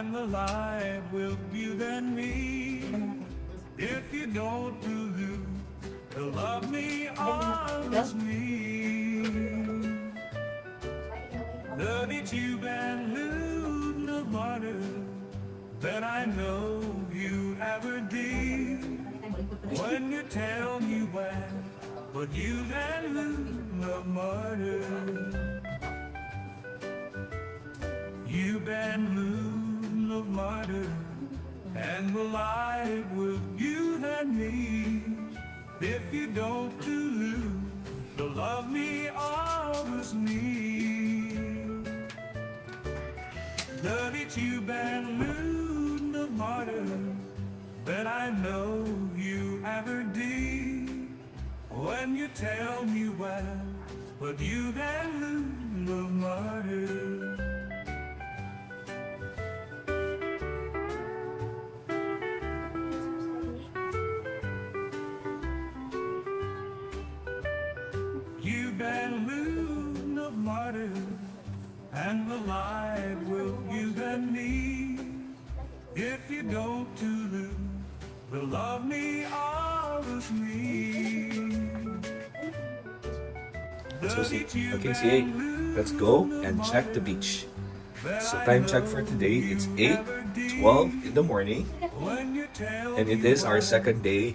and the light will you then me. If you don't do to love me, always me. Love it you and lose no matter that I know you ever did. When you tell me when, but you and lose no matter. You been lose no matter, and the life with you and me. If you don't do to love me, always me. Love it you been lose no matter that I know you ever did. When you tell me well, but you been lose no matter. You been lose no matter, and the life will you and me. If you don't to lose, will love me, always me. So okay, CA, let's go and check the beach. So time check for today, it's 8:12 in the morning. And it is our second day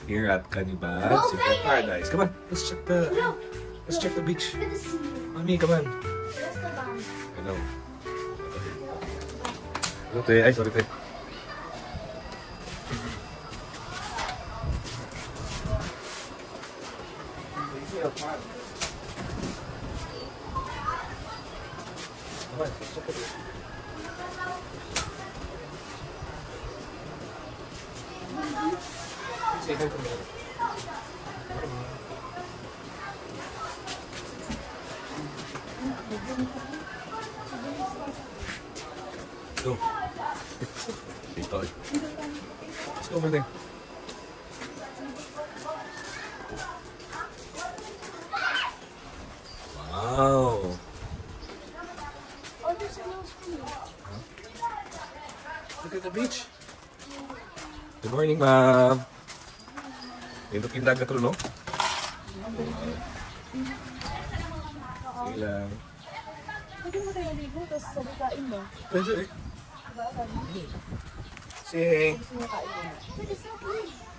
here at Canibal Super Paradise. Come on, let's check the beach. Mommy, come on. I know. Okay, ay sorry. Say hi to me. Go. Let's go over there. Wow. Look at the beach. Good morning, ma'am. Nindot yung dagat ro, no? Sige lang. Pwede mo tayo naligo, tapos sabi kain mo. Pwede eh. Say, Gusto mo kain mo.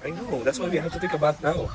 I know, that's why we have to take a bath now.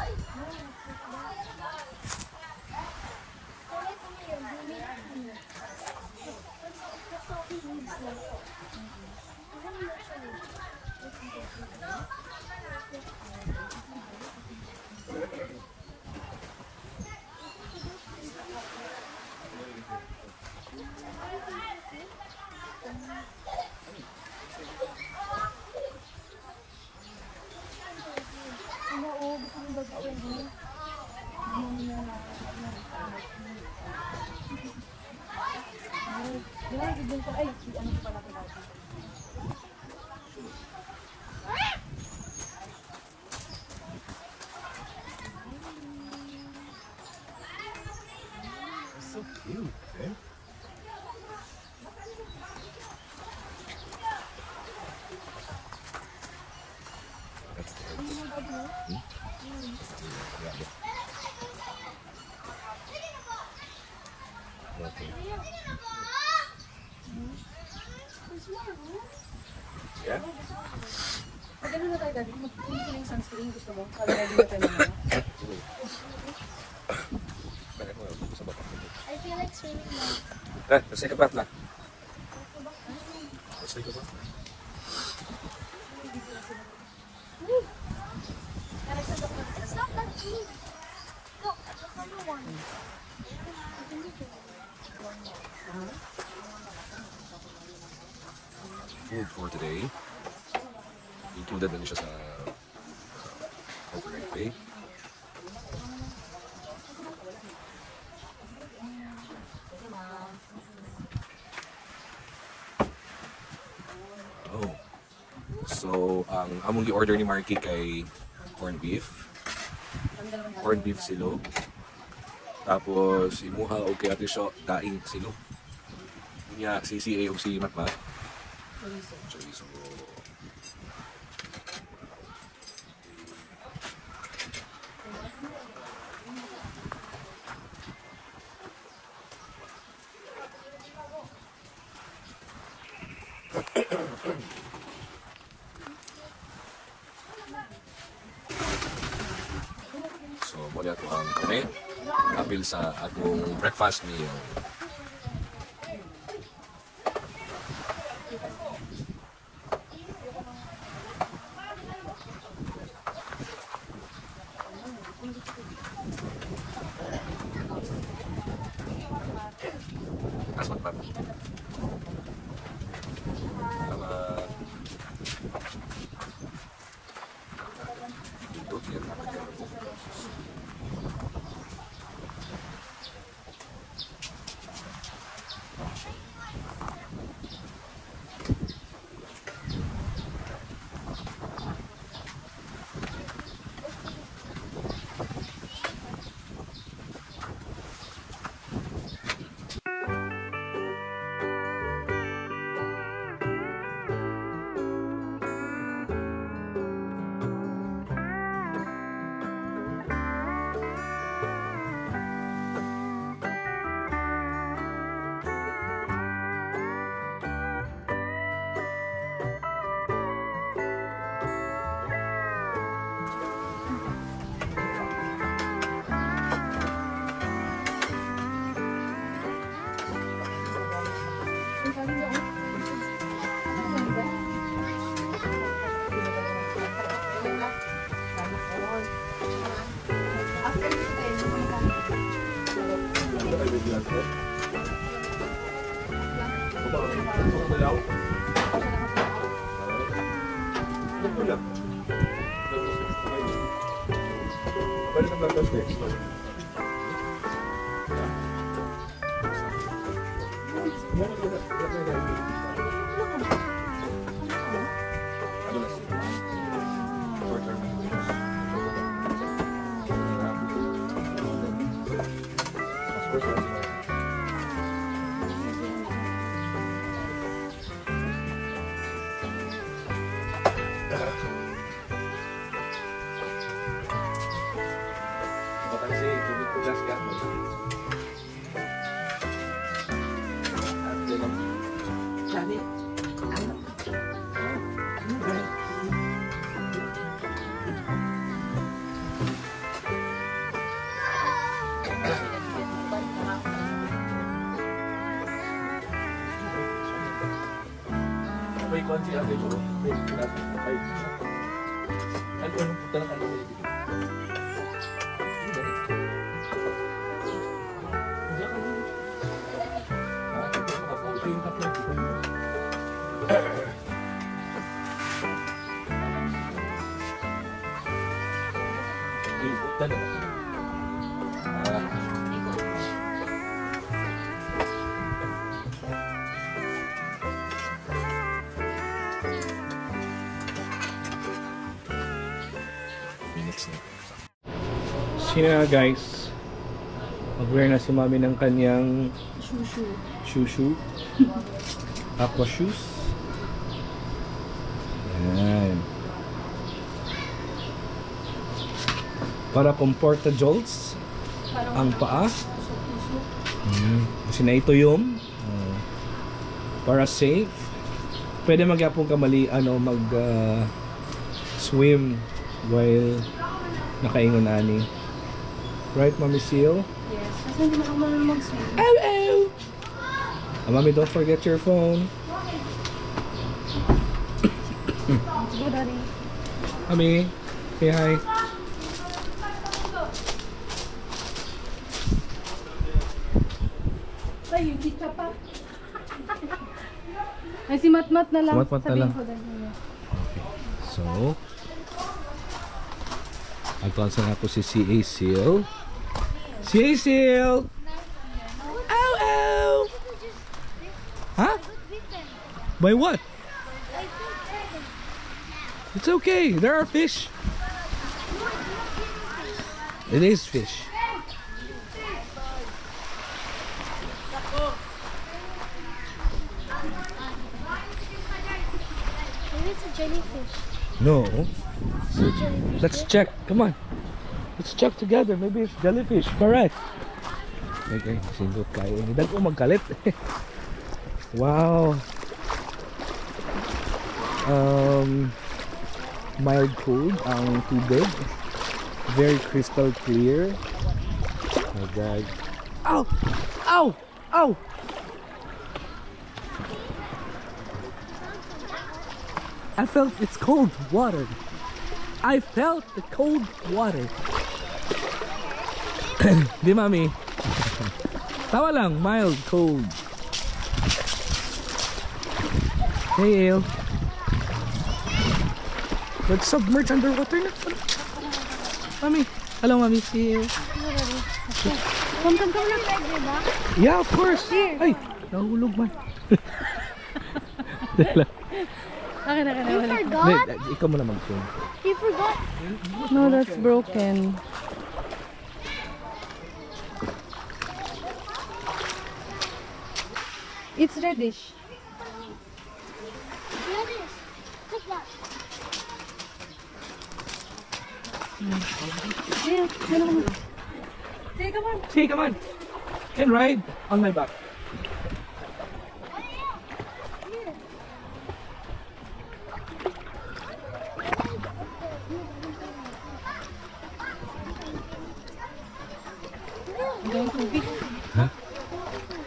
So cute, eh? That's the Yeah. Pag ano na tayo, Daddy? Mag-hindi ka ng sunscreen. Gusto mo? Kaya ready na tayo na. I feel like swimming now. Let's take a bath na. Let's take a bath. It's not that deep. Look, the funny one. Food for today. Included na siya sa overnight pay. Oh. So, ang among gi-order ni Marky kay corned beef. Corned beef silo. Tapos imuha o kay ate siya daing silo. niya si CA o si Matmat. Chorizo. So, muli ako ang kami apil sa akong breakfast meal. Asmat pa. Salamat. Dito, yan. May konti ang ito. May pinasa. Ay, kung punta ng ano may ibig. Sino na guys? Mag-wear na si mami ng kanyang shushu. Aqua shoes. Yan. Para comforta jolts ang paa. Kasi na ito yung para safe. Pwede magyapong kamali mag swim while nakaingon ani. Right, Mommy Seal? Yes. Kasi hindi na ako marunong mag-swim. Ow, ow! Mommy, don't forget your phone. Let's go, Daddy. Mommy, say hi. Ay, yung chicha pa. Ay, si Matmat na lang. Si Matmat na lang. Sabihin ko dahil. So, advance na ako si CA Seal. CA Seal! Ow, ow! Huh? By what? It's okay. There are fish. It is fish. jellyfish. No. See jellyfish. Let's check. Come on. Let's check together. Maybe it's jellyfish. Correct. Okay, sindot kayo. Hindi ko magkalit. Wow. Mild cold ang tubig. Very crystal clear. Oh my God. Ow! Ow! Ow! I felt it's cold water. I felt the cold water. Di mami? Tawa lang, mild cold. Hey, Ale. Let's submerge underwater na. Mami. Hello, Mami. See you. Come lang. Yeah, of course. Ay, nahulog man. Akin. You Wala. forgot? Ikaw mo na mag-film. You forgot? No, that's broken. It's reddish. Here it is. Take that. Sige, come on. See, come on. Can ride on my back.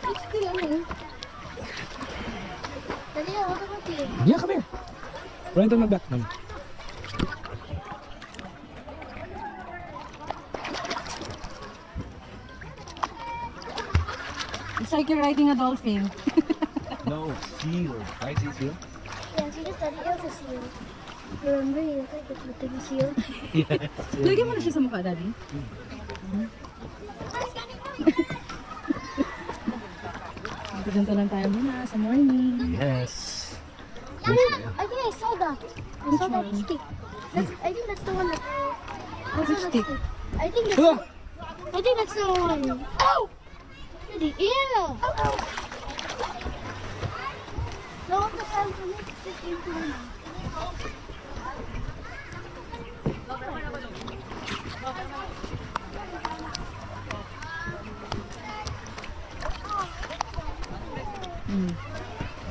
It's still on. Daddy, what about you? Yeah, come here. Ride on my back, Mami. It's like you're riding a dolphin. No, seal. Right, seal? Yeah, see this Daddy else is seal. Remember, you look like a little seal. Lagyan mo na siya sa mukha, Daddy. Ganito lang tayo muna sa morning. Yes. I think I saw that. I saw that stick. I think that's the one that. What's the stick? I think that's the one. Oh! Daddy, ew! So what the sound from it just into the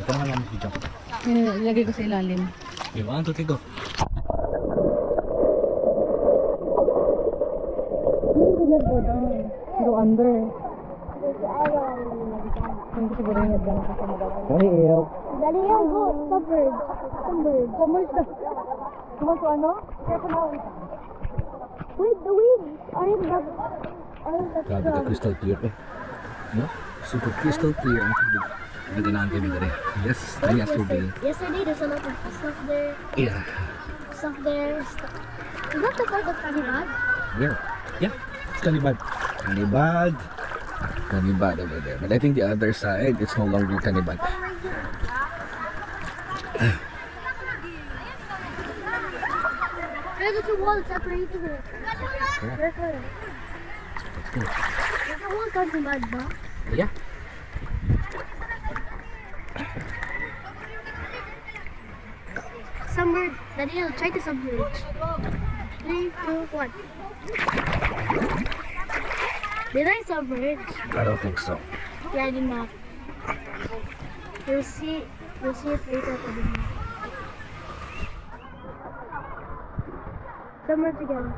Ito na lang mag-jump. Ilagay ko sa ilalim. Okay, 1, 2, 3, go. Go under. I don't Hindi siguro yung headband ako sa magawa. Hey, Ale. Daddy, yeah, go. Some bird. Some bird. Come to ano? Wait, the waves aren't that. Grabe ka, crystal clear eh. No? Super crystal clear ang tubig. Nagdinaan kami dali. Yes, yesterday. Yesterday, there's a lot of stuff there. Yeah. Stuff there. Is that the part of Kanibad? Where? Yeah, it's Kanibad. Kanibad over there. But I think the other side, it's no longer Kanibad. There's a wall separated it. There's a wall Kanibad ba? Yeah. Submerge. Daniel, try to submerge. 3, 2, 1. Did I submerge? I don't think so. Yeah, I did not. You'll see it later. Submerge again.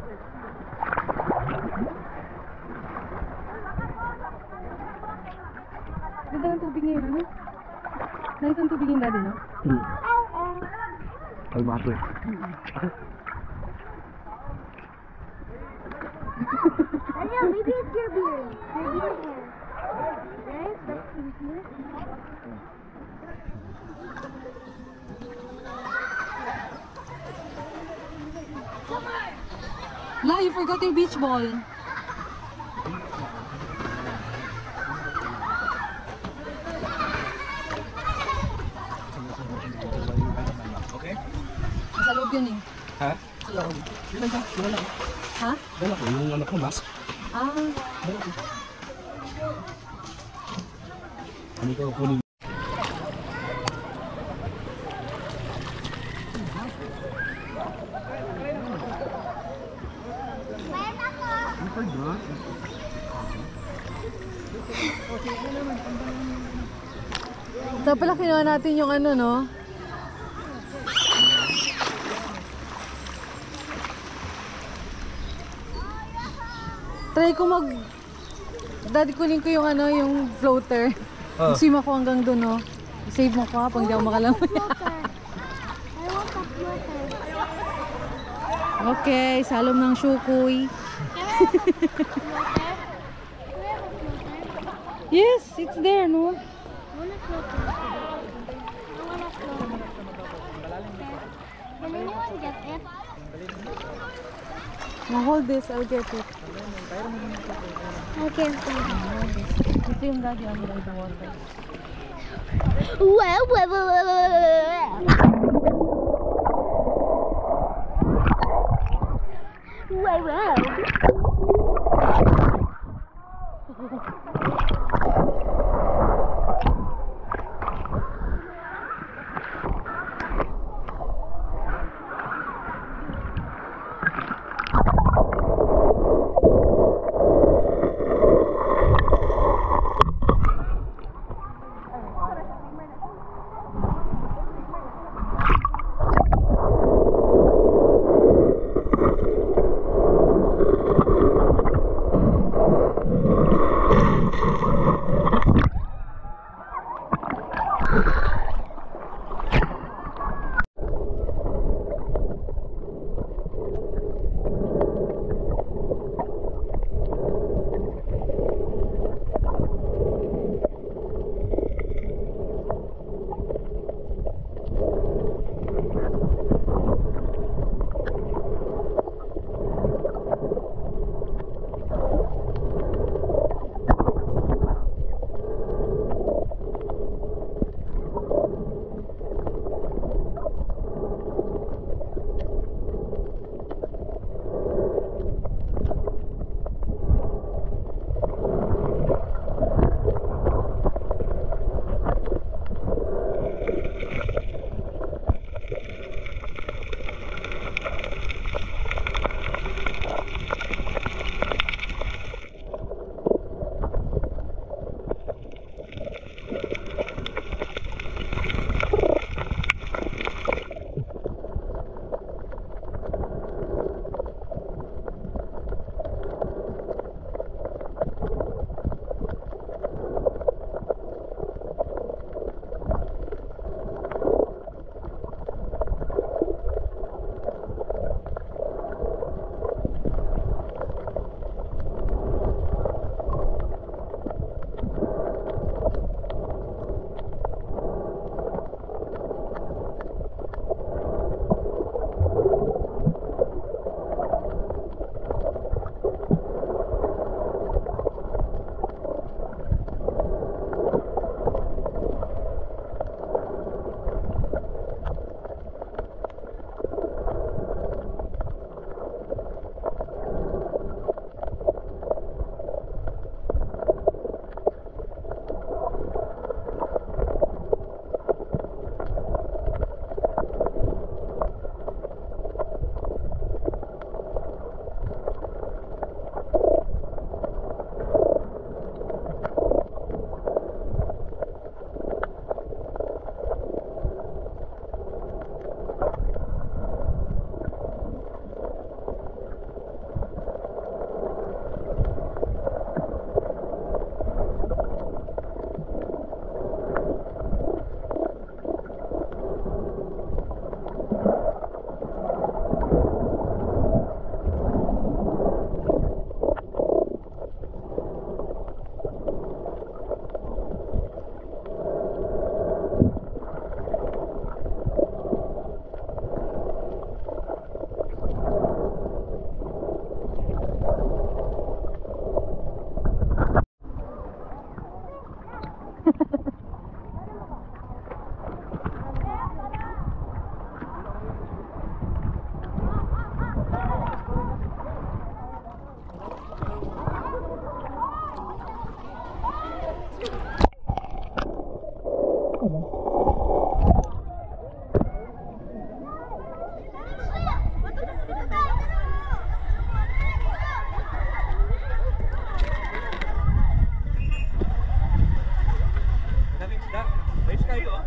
Ganda ng tubig ngayon, ano? Nice ang tubig yung Daddy, no? Ay, water. Daniel, maybe it's your beard. Your beard hair. Right? That's easier. La, you forgot your beach ball. Okay? Sa loob yun eh. Ha? Sa loob. Dala ko. Ha? Dala ko. Yung anak ko, mask. Ah. Dala ko. Ano ko kunin? Dapat pala kinuha natin yung ano, no? Try ko Daddy, kunin ko yung ano, yung floater. Swim ako hanggang doon, no? Save mo ko ha, pag di ako makalangoy. I want a floater. Okay, salom ng shukoy. Yes, it's there, no? I want a floater. I want a floater. Can anyone get it? Now hold this, I'll get it. I can't see. Ito yung daddy, ano lang the water. Well, well, well, well, well, well.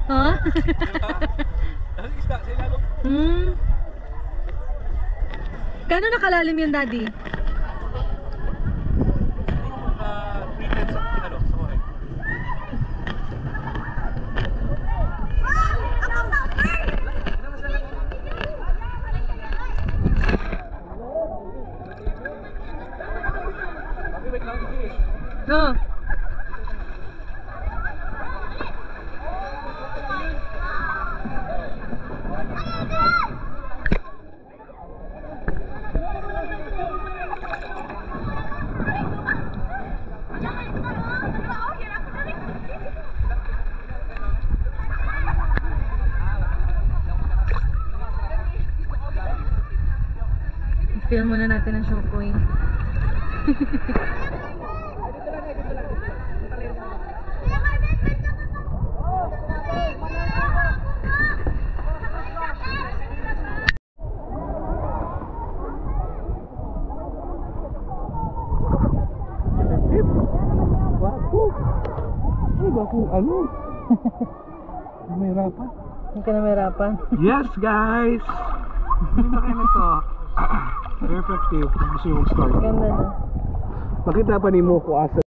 Ha? Ang isda sa ilalong. Gano'n nakalalim yan, Daddy? Treated sa ano, sa kuhay. No. Film muna natin ang Shokoy. Kung ano? Mahirapan. Hindi ka na mahirapan. Yes, guys! Hindi na kayo nito. Very effective. Kung gusto yung start. Ganda na. Pakita pa ni mo kung asa.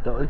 Ganda oy.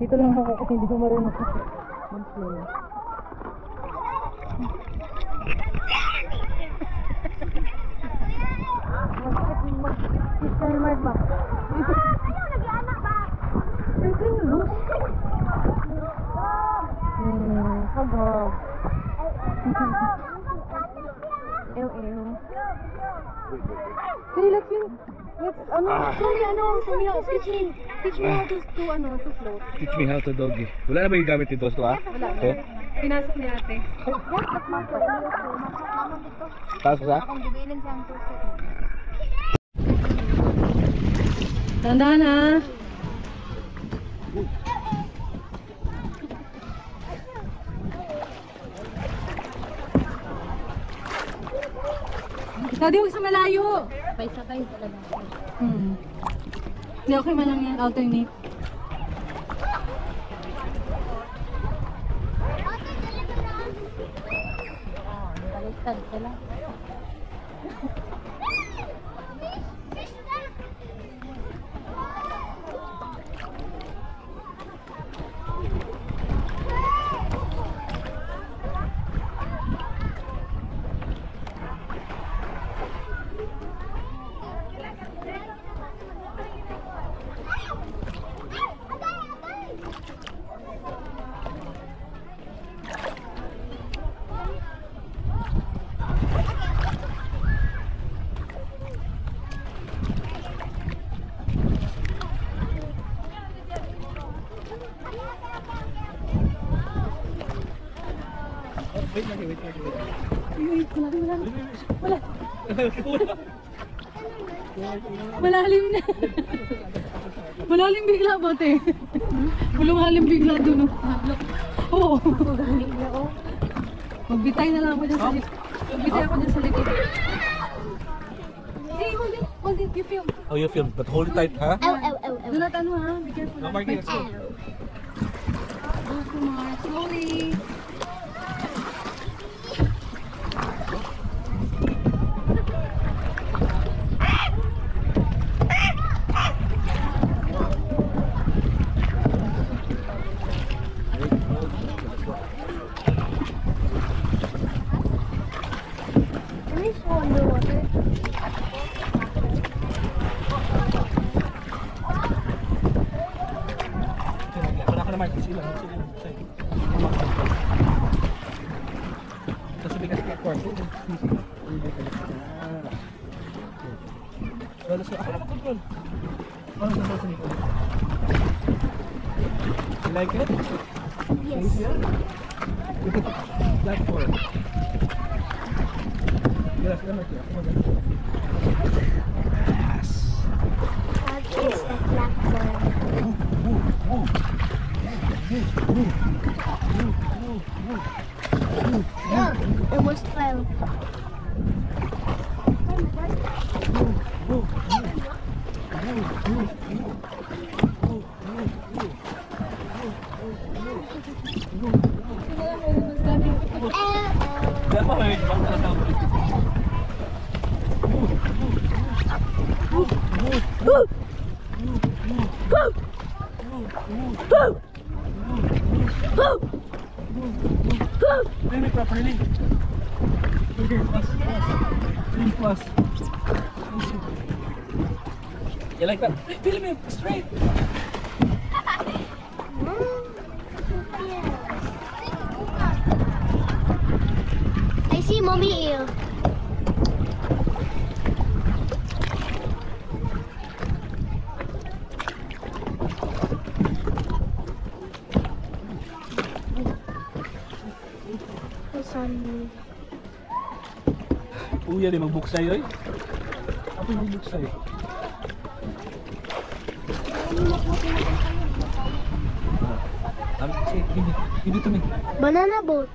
Dito lang ako kasi hindi ko marunong mag-flow. Sabog. Ew. Hey, let's teach me how to float. Teach me how to doggy. Wala na ba yung gamit dito? Wala. Okay. Pinasok ni ate. Taas ka? Tandaan ha. Ikaw di huwag sa malayo. Sabay-sabay talaga. Hindi, okay man lang yan. Alternate. Baliktad sila. Malalim na. Malalim bigla ba, te? Malalim bigla doon. Oo. Magbitay na lang ako dyan sa likod. Magbitay ako dyan sa likod. Hey, hold it, you film. Oh, you film, but hold it tight, ha? Do not ano ha, be careful. No, Marky, let's go. Go, Kumar, slowly. Can I show underwater? Wala ka naman. Sila. Tapos bigas ka kwarto. Wala sa ako control. Ano sa sa nito? You like it? Yes. Platform. Yes, naman siya. That is the platform. Yeah, almost fell. Dapat may bang tatawag. Really properly. Plus. You like that? Feel me straight. I see mommy eel. Uya di magbuksay oy. Ako yung buksay. Give it to me. Banana boat.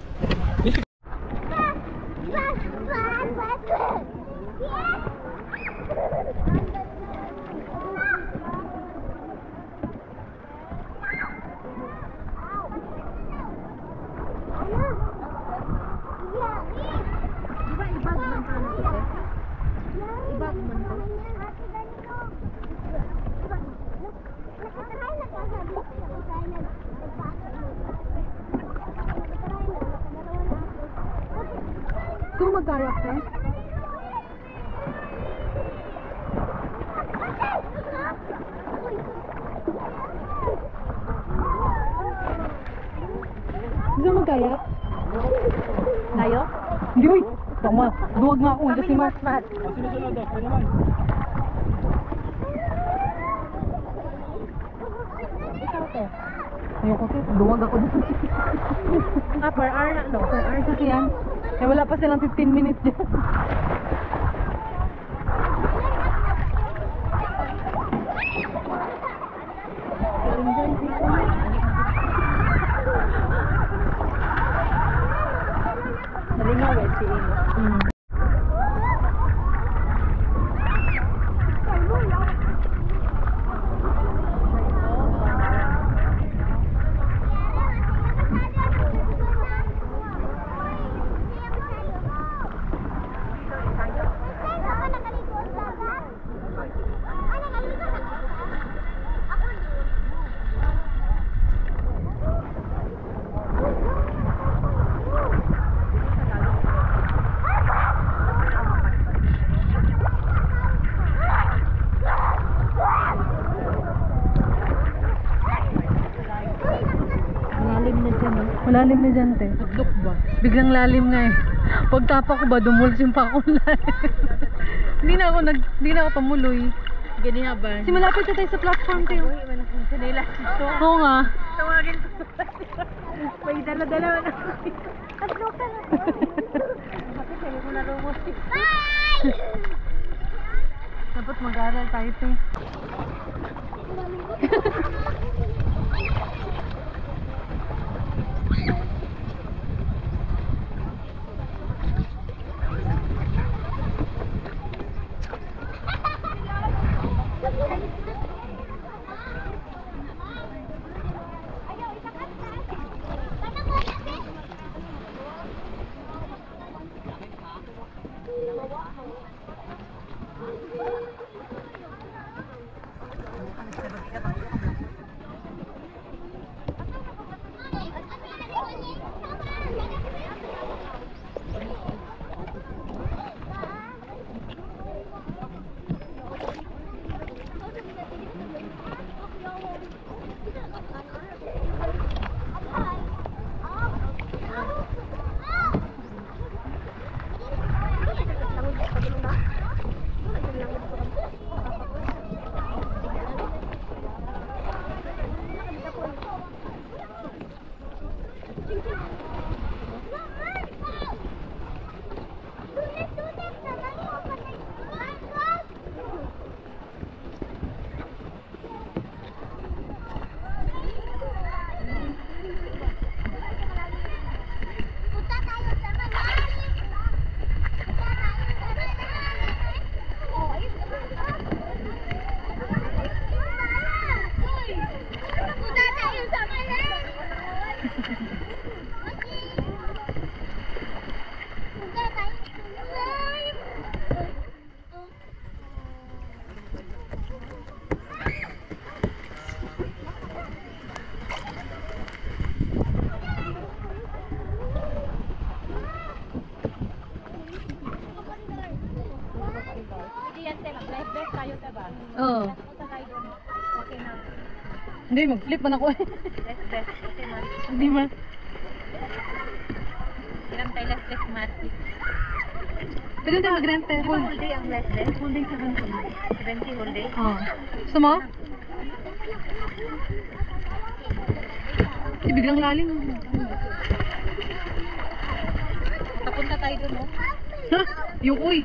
Gusto mo mag-kayak ka? Gusto mo mag-kayak? Tayo? Hindi mo. Tama. Duwag nga ako. Kasi mas. Sinusunod daw. Ano naman? Ikaw te. Ayoko te. Duwag ako dito. Per hour na no? Per hour kasi yan. Eh wala pa silang 15 minutes dyan. Naringaw eh si Ino. Malalim na dyan, te. Tudlok ba? Biglang lalim nga eh. Pagtapa ko ba, dumulos yung pa akong lalim. Hindi na ako pamuloy. Gani nga ba? Kasi malapit na tayo sa platform, te. Uy, man akong kanila ito. Oo nga. Tawagin ko. May dala-dala man ako. Tatlo ka na. Bakit sabi ko na lumos? Dapat mag-aral tayo, te. Oo. Hindi, mag-flip man ako eh. Hindi ba? Ilang tayo last best matic. Pwede tayo mag-rent eh. Whole day ang last best? Whole day 70. 70 whole day? Oo. Gusto mo? Biglang lalim. Papunta tayo doon, no? Ha? Yung uy.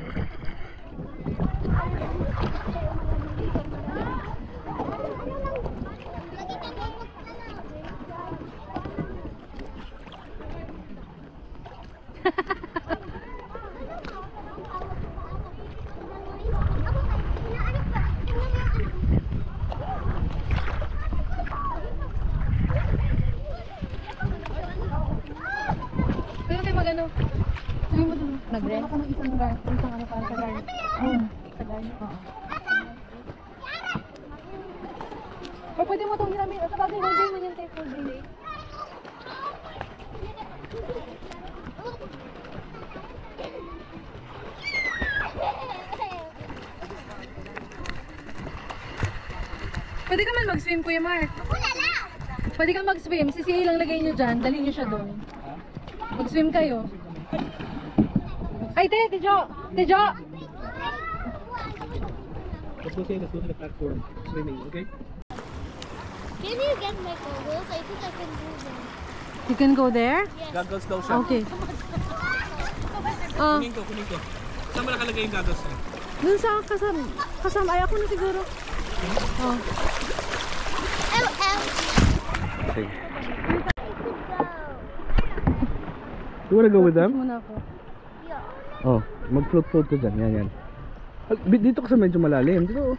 Pwede tayo mag-ano? Sabi mo doon. Nag-rent ako ng isang ano para sa garden. Sa garden. Oo. O pwede mo itong hiramin. Sa bagay, whole day man yan tayo. Whole day. Pwede ka man mag-swim, Kuya Mark. Pwede ka mag-swim. Sisihi lang lagay nyo dyan. Dali nyo siya doon. Mag-swim kayo. Ay, Tejo! Tejo! Let's go to the platform. Swimming, okay? Can you get my goggles? I think I can do them. You can go there? Goggles daw siya. Okay. Kunin ko. Saan mo nakalagay yung goggles niya? Dun sa kasama. Ay, ako na siguro. Oh. Ow, ow. Sige. You wanna go with them? Muna ako. Oh, mag-float ka dyan. Yan. Dito ka sa medyo malalim. Dito.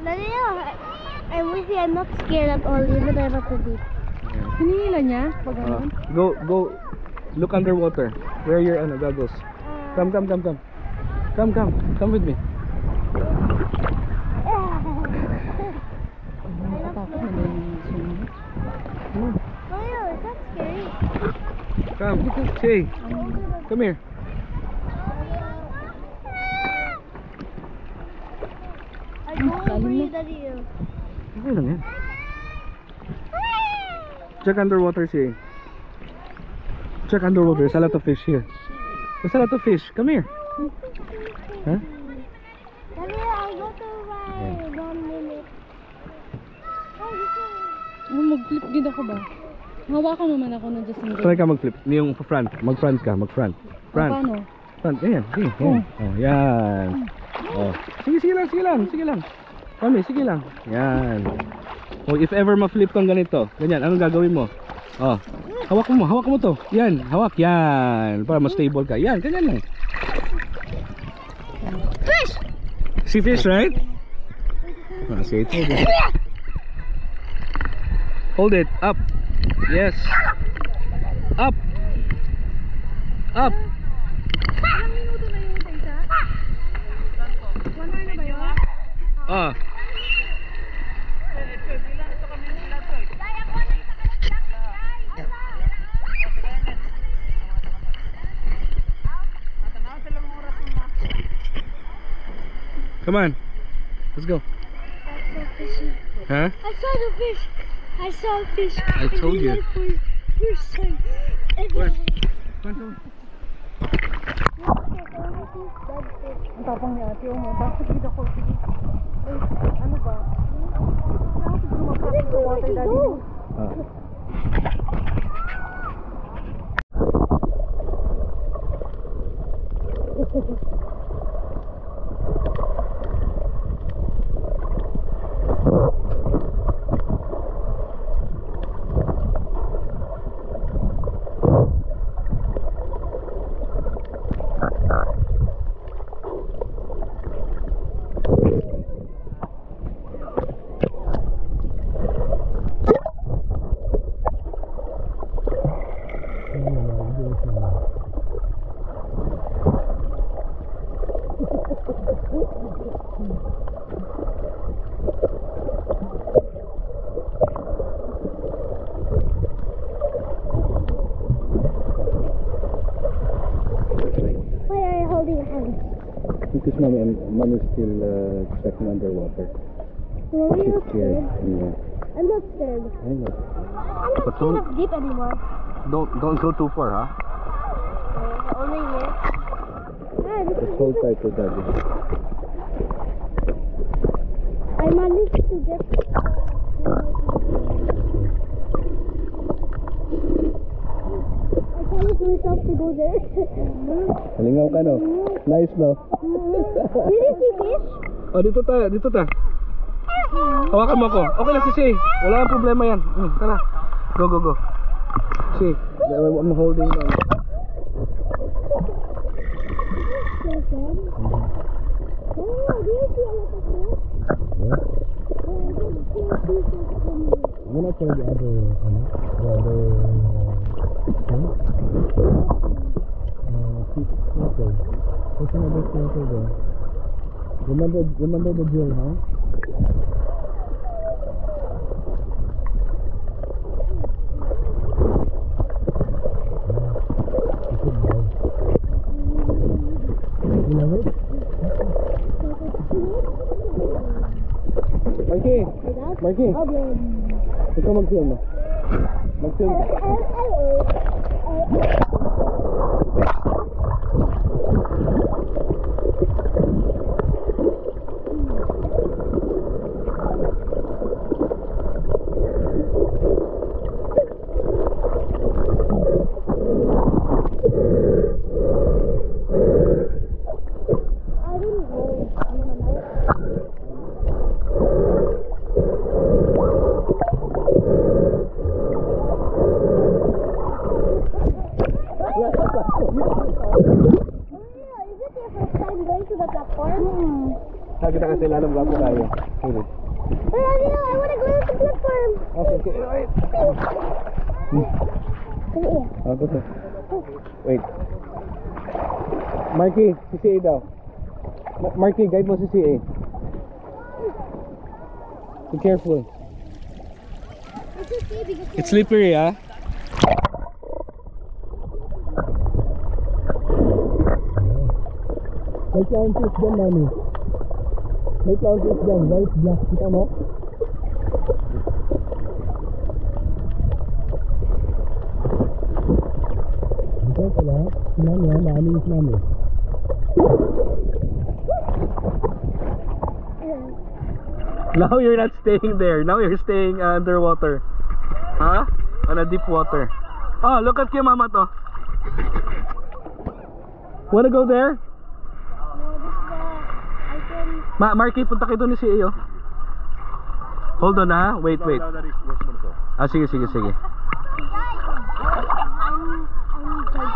Daddy, I'm with you. I'm not scared at all, even I'm at the deep. Hinihila niya? Pag ano? Go. Look underwater. Where are your goggles? Come. Come with me. Natatakot na ba yung swimming? Oh, is that scary? Come. Say. Come here. I don't breathe, Daddy. Okay lang yan. Check underwater, Say. Check underwater. There's a lot of fish here. There's a lot of fish. Come here. Huh? Daddy, I'll go to my 1 minute. Mag-flip din ako ba? Hawakan naman ako na just in case. Try ka mag-flip. Yung front. Mag-front ka. Mag-front. Front. Paano? Front. Ayan. Sige. Ayan. Oh, yan. Oh. Sige lang. Kami, sige lang. Yan. Oh, if ever ma-flip kang ganito, ganyan, anong gagawin mo? Oh. Hawak mo to. Yan, hawak. Yan. Para mas stable ka. Yan, ganyan lang. Fish! See fish, right? Ah, see it. Hold it. Up. Yes. Up. Up. Ilang minuto na yung isa? 1 hour na ba yun? Ah. Come on. Let's go. Huh? I saw the fish. I saw a fish. I told you. First time. Come on. Ang tapang ni ate, bakit dito ko? Ay, ano ba? Bakit siguro mapapit sa water, Daddy? because mommy is still checking underwater. Mommy, She's you're scared. scared? Yeah. I'm not scared. I know. I'm not But scared of deep anymore. Don't go too far, huh? Only here. Ah, this Just is hold tight to daddy. I managed to get. I promised myself to go there. Halingaw ka, no? Nice, no? Did you see fish? Oh, dito ta. Hawakan mo ako. Okay lang si Shay. Wala kang problema yan. Tara. Go. Shay, I'm holding on. Oh, do you see a lot of fish? Yeah. I'm gonna try the other thing. There's another snorkel there. Remember the drill, huh? You love it? Mikey, ikaw mag-film mo. Mag-film ka. Lagi na kasi lalong gwapo tayo. Sulit. But I want to go to the platform. Okay. Wait. Go to. Wait. Marky, si CA daw. Marky, guide mo si CA. Be careful. It's slippery, ah. May clown fish dyan, mami. May clown fish dyan, white, black. Kita mo? Dito pala, sinami ha, naalis namin. Now you're not staying there. Now you're staying underwater. Huh? On a deep water. Oh, look at your mama to. Wanna go there? Marky, punta kayo doon ni CA, oh. Hold on, ha? Wait. Sige.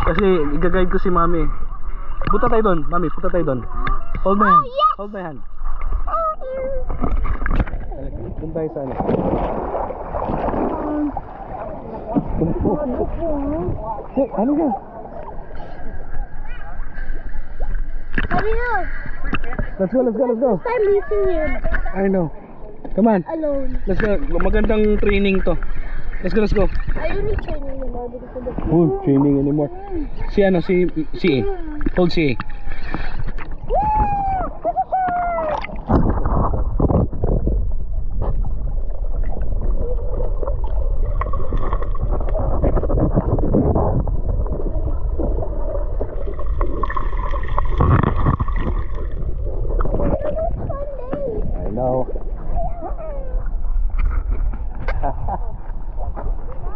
Kasi i-guide ko si mami. Punta tayo doon, mami, punta tayo doon. Hold my hand. Hold my hand. Doon tayo sa ano. Hey, ano ka? Let's go. I'm missing him. I know. Come on. Alone. Let's go. Magandang training to. Let's go. I don't need training anymore because of the Training anymore. Si A. Hold si A.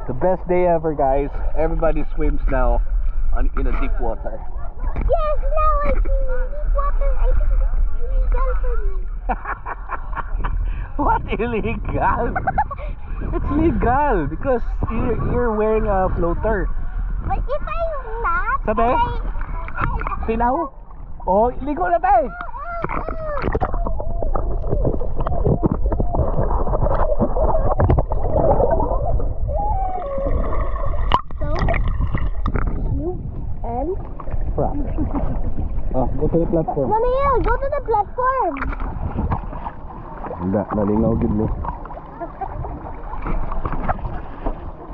The best day ever, guys. Everybody swims now in a deep water. Yes, now I see deep water. I think it's illegal for me. What illegal? It's legal because you're wearing a floater. But if I'm not, Sabi? Sinaw? Oh, ligo na tayo. Go to the platform. Mamiel, go to the platform. Hindi, nalingaw gid mo.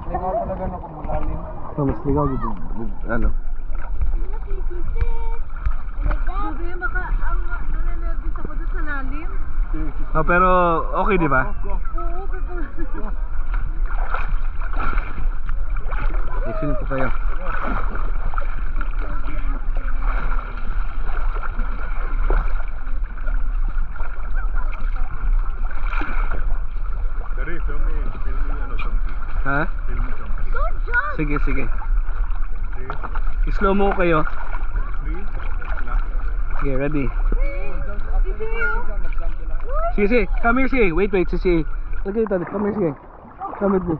Lingaw talaga na kung malalim. Mas ligaw gid ano. tubig. Baka ang nananervous ako doon sa lalim. Oh, pero okay, di ba? Oo, pero... I-film ko kayo. Ha? Sige, sige. I-slow mo kayo. Okay, ready? Sige, sige. Come here, sige. Wait, wait, sige. Lagay ito. Come here, sige. Come with me.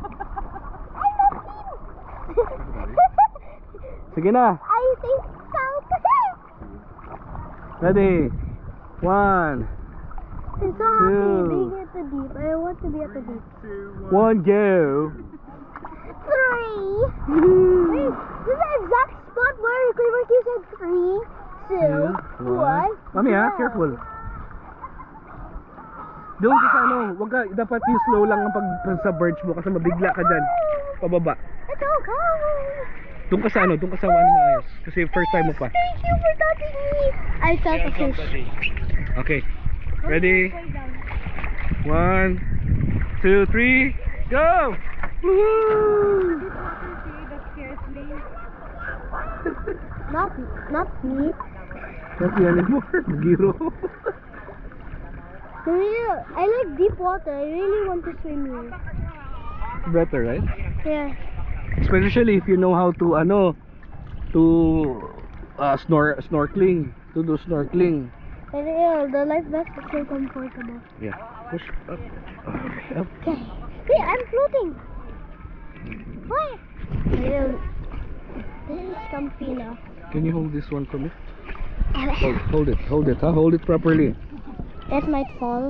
Sige na. I think so. Ready? 1, I'm so happy being at the deep. I want to be at the deep. 1, go. 3. Wait, this is the exact spot where Clearmark said 3, 2, 1. Mami ha, careful. Doon ka sa ano, wag ka, dapat yung slow lang ang pag sa birch mo kasi mabigla ka dyan. Pababa. It's okay. Doon ka sa ano, doon ka sa ano maayos. Kasi first time mo pa. Thank you for touching me. I felt a fish. Okay. Ready? 1, 2, 3, go! Woohoo! That scares me. Not me. Not yan anymore. Giro. I like deep water. I really want to swim here. Better, right? Yeah. Especially if you know how to to snorkeling, to do snorkeling. And yeah, the life vest is so comfortable. Yeah. Push up. Up. Okay. Wait, I'm floating. Why? Yeah. This is comfy now. Can you hold this one for me? Hold it, hold it, huh? Hold it properly. It might fall.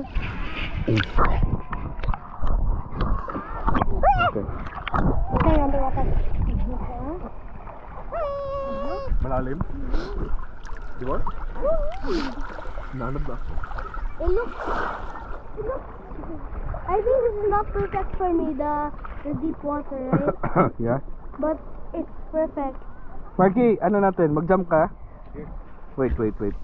Okay. Okay, underwater. Malalim? Di ba? Nanab ba? It looks. I think this is not perfect for me, the deep water, right? Yeah. But it's perfect. Marky, ano natin? Mag-jump ka? Wait, wait, wait.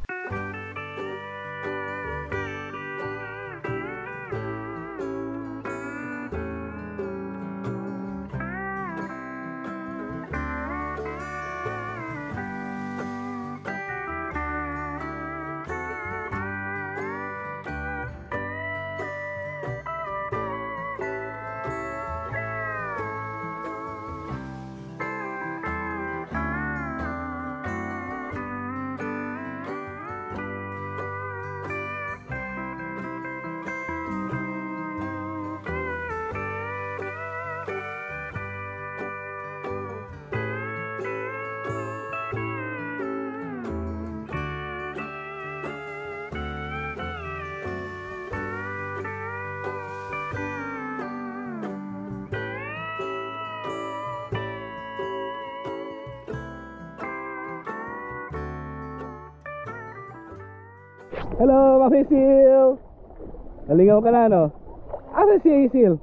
Hello, Mami Seal! Nalingaw ka na, no? Asa si Seal?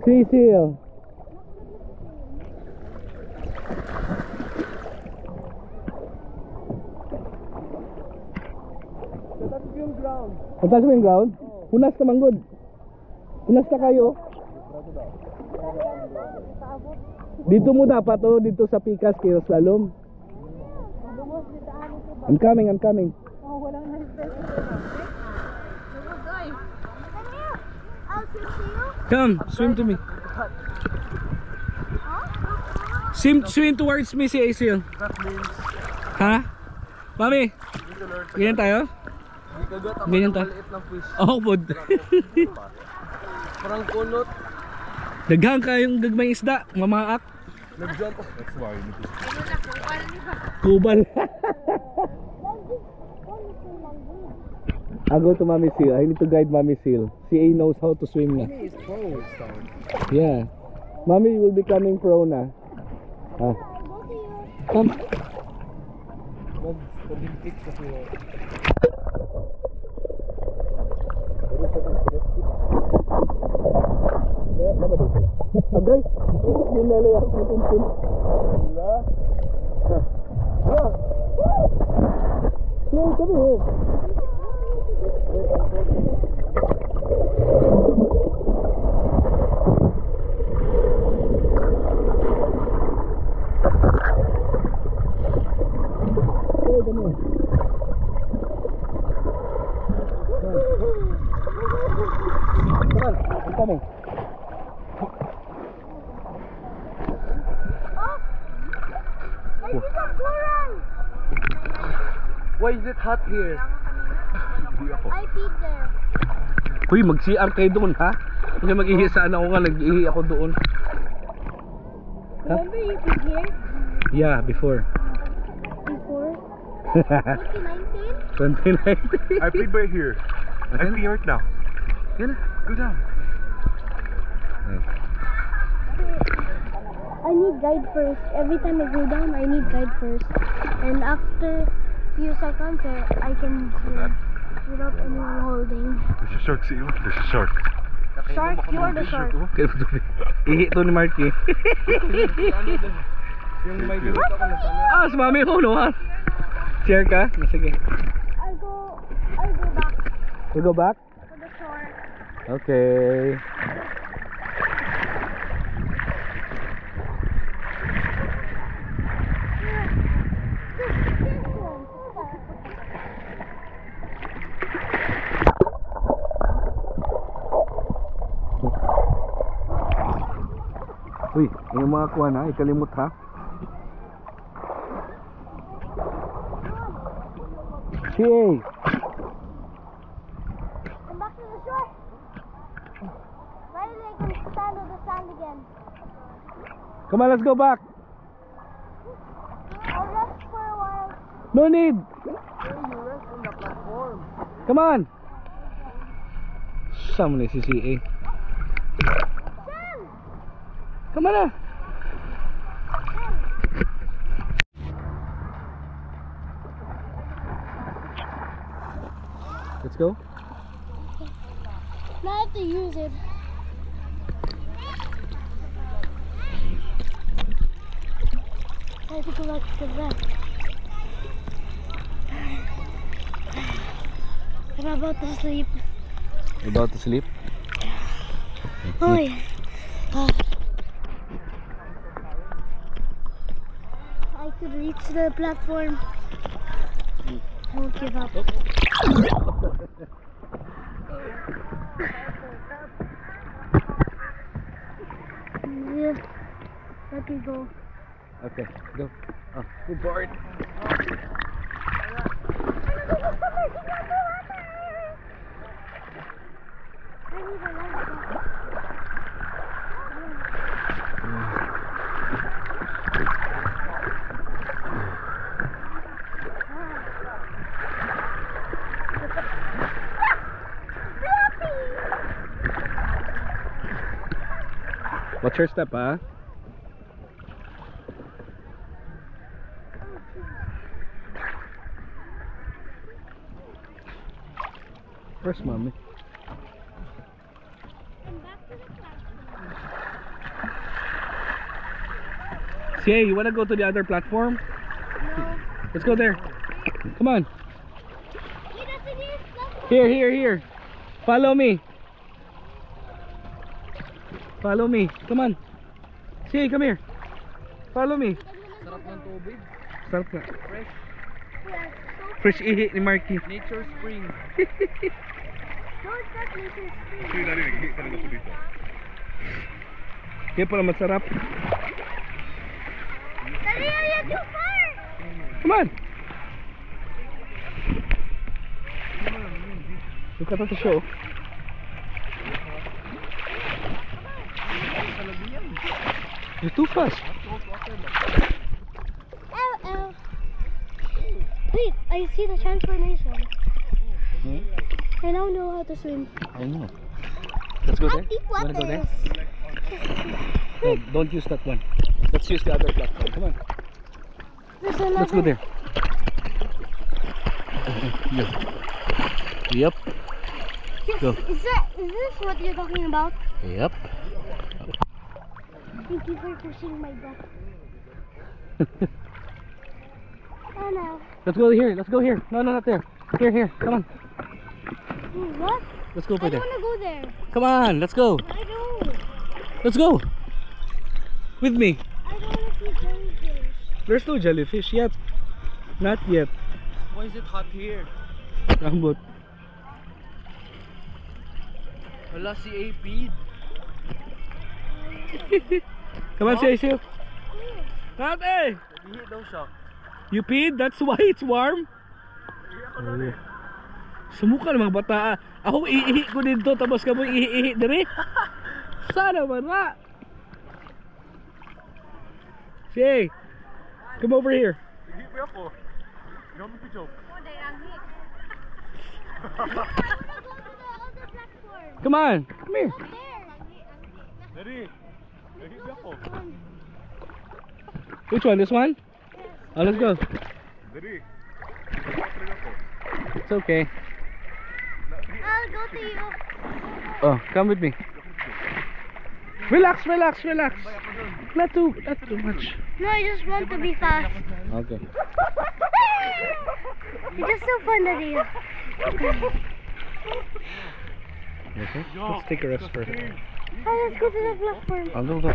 Si Seal! Tatas mo yung ground? Punas naman good. Punas na kayo. Dito mo dapat, oh, dito sa Pikas kayo slalom. I'm coming, I'm coming. Oh, walang nag-stress. Guys. I'll swim to you. Come, swim to me. Swim towards me si Asil. Ha? Mami? Ganyan tayo? Ganyan tayo? Oh, pod. Parang kunot. Daghang kayong gagmay isda, mamaak. Nag-jump. That's why you need to... Kubal. I go to Mami Seal. I need to guide Mami Seal. Si A knows how to swim na. Yeah. Mami will be coming pro na. Ah. Come. Mag-Olympic kasi. Agay. Dinala ako sa tintin. Why is it hot here? I peed there. Uy, mag-CR kayo doon, ha? Hindi mag-ihi saan ako nga, nag-ihi ako doon. Remember you peed here? Yeah, before. Before? 2019? 2019. I played right here. I pee right now. Yan na. Go down. I need guide first. Every time I go down, I need guide first. And after few seconds, I can swim without anyone holding. There's a shark, see you? There's a shark. Shark, you are the shark. Ihi to ni Marky. Ah, si mami ko, no? Share ka? Sige. I'll go back You go back? to the shore. Okay. Uy, yung mga kuha na, ikalimot ha. CA! Come back to the shore. Finally, I can stand on the sand again. Come on, let's go back. I'll rest for a while. No need. Come on. Sama na si CA. Come on na. Let's go. Now I have to use it. I have to go back to the back. I'm about to sleep. You about to sleep? Oh yeah. I could reach the platform. I won't give up. Yeah. Let me go. Okay, go. Oh, good board. What's your step, huh? Where's mommy? CA, you wanna go to the other platform? No. Let's go there. Come on. He doesn't use platform. Here. Follow me. Follow me. Come on. CA, come here. Follow me. Sarap ng tubig. Sarap na. Fresh. Fresh ihi ni Marky. Nature spring. No, it's not nature spring. Kaya pala masarap. Daddy, you're too far. Come on. Look at the show. You're too fast. Ow. Wait, I see the transformation. I now know how to swim. I know. Let's go there. At deep You wanna go there? waters. No, don't use that one. Let's use the other platform. Come on. There's another. Let's go there. Yep. Go. Is this what you're talking about? Yep. Thank you for pushing my butt. Oh no. Let's go here. Let's go here. No, not there. Here. Come on. What? Let's go I over don't there. want to go there. Come on. Let's go. I don't. Let's go. With me. I don't want to see jellyfish. There's no jellyfish yet. Not yet. Why is it hot here? Rambut. Wala si AP. Come on, say. Not eh. Nabihi daw siya. You peed? That's why it's warm? Sumuka ng mga bata. Ako iihi ko dito tapos ka mo iihi dire. Sana man na. Say, come over here. Hindi ba ako? Don't make a joke. Come on, come here. Dari. Hindi ba ako? Which one? This one? Oh, let's go. Dari. It's okay. I'll go to you. Oh, come with me. Relax. Not too much. No, I just want to be fast. Okay. It's just so fun to do. Okay. Let's take a rest first. Oh, let's go to the platform. I'll go.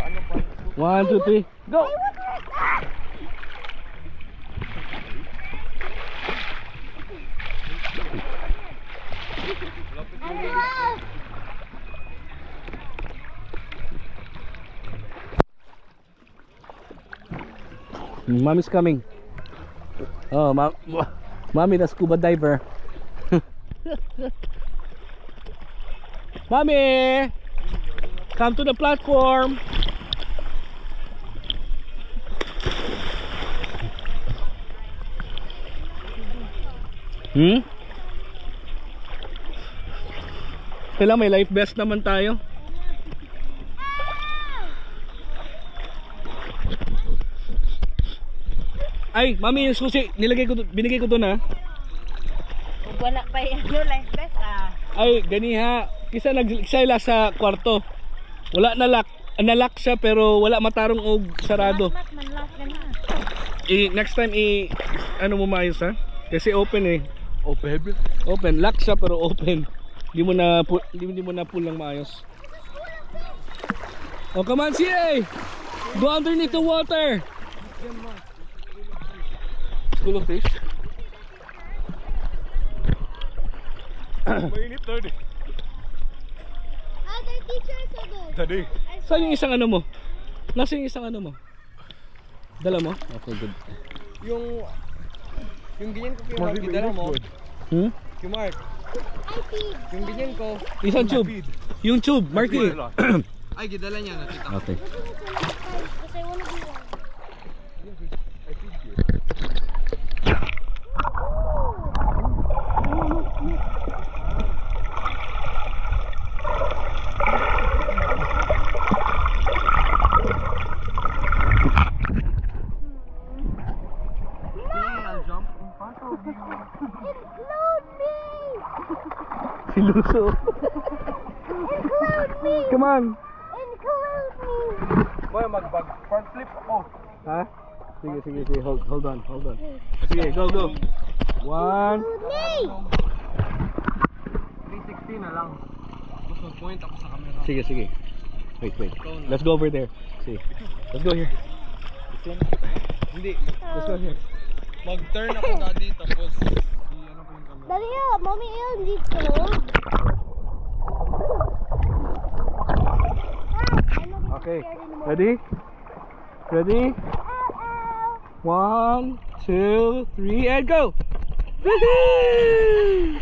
1, 2, 3, go. Mommy's coming. Oh, mommy, the scuba diver. Mommy, come to the platform. Kailangan may life vest naman tayo. Ay, mami, yung susi, binigay ko doon ha. Wala pa yung life vest Ay, ganiha. Kisa nagsayla sa kwarto. Wala nalock siya pero wala matarong og sarado. Manlock na na. Next time ano mo maayos ha? Kasi open eh. Open. Open, lock siya pero open. Hindi mo na pull lang maayos. Oh, come on, CA. Go underneath the water. School of fish. Mainit daw di. Other teachers are good. Tadi. Saan yung isang ano mo? Nasa yung isang ano mo? Dala mo? Okay, good. Yung ganyan ko kay Mark, gidala mo. Kay Mark. I feed. Yung ganyan ko. Isang tube. Yung tube, Marky. Ay, gidala niya na tita. Okay. Because I want to be one. Include me! Si Luso. Include me! Come on. Include me! Boy, front flip ako. Ha? Sige. Hold on. Sige, go. 1. Include me! 360 na lang. Tapos mag-point ako sa camera. Sige. Wait. Let's go over there. See. Let's go here. Hindi. Let's go here. Mag-turn ako daddy tapos ano ko yung camera. Daddy, mommy, yun dito. Okay. Ready? 1, 2, 3, and go! Woohoo!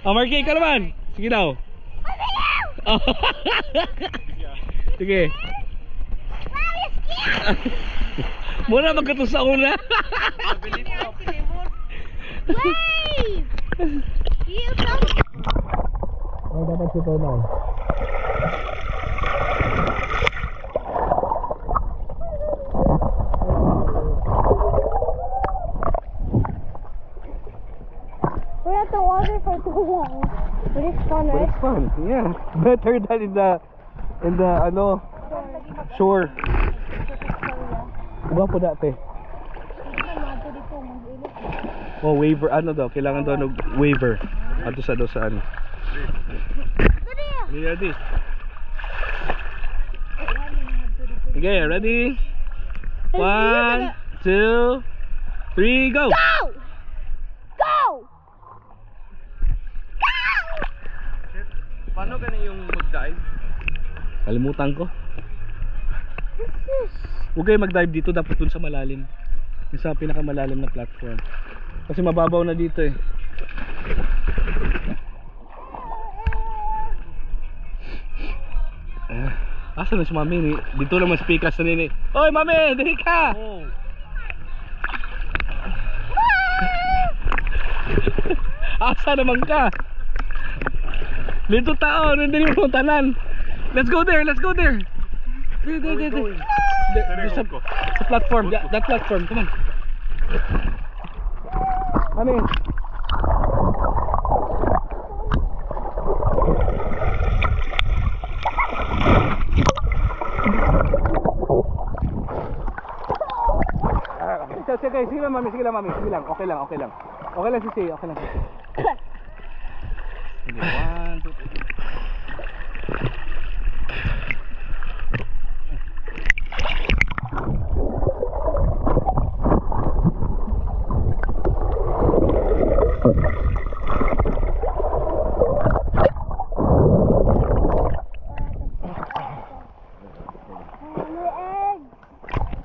Oh, Marky, ka naman! Sige daw. Sige. Muna magkato sa una. Wave! You come. Ay, dapat siya na. We're at the water for too long. But it's fun, But right? it's fun, yeah. Better than in the ano, shore. Iba po dati. Dito dito, mag-ilis Oh, waiver. Ano daw? Kailangan daw ng waiver. Ato sa ano. Ready? Okay, ready? 1, 2, 3, go! Go! Go! Paano ganun yung mag-dive? Kalimutan ko. Huwag kayo mag-dive dito, dapat dun sa malalim. Yung sa pinakamalalim na platform. Kasi mababaw na dito eh. Asa na si Mami? Dito naman speakers na nini. Oy Mami! Dali ka! Oh. Asa naman ka? Dito tao, nandun yung tanan. Let's go there, let's go there. Sa platform, that platform, come on. Mami. Sige lang Mami, sige lang Mami, sige lang, okay lang. Okay lang Sisi, okay lang Sisi. Sige, 1, 2, 3.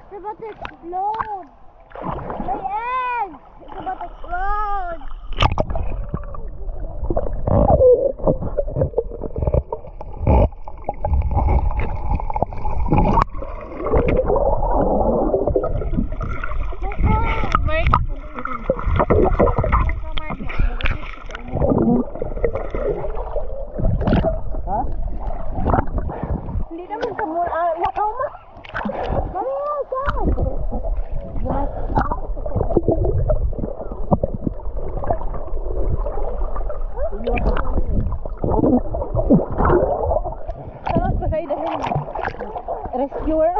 It's about to explode. My eggs! It's about to explode. Hindi naman ka muna. Lakaw mo. Rescuer.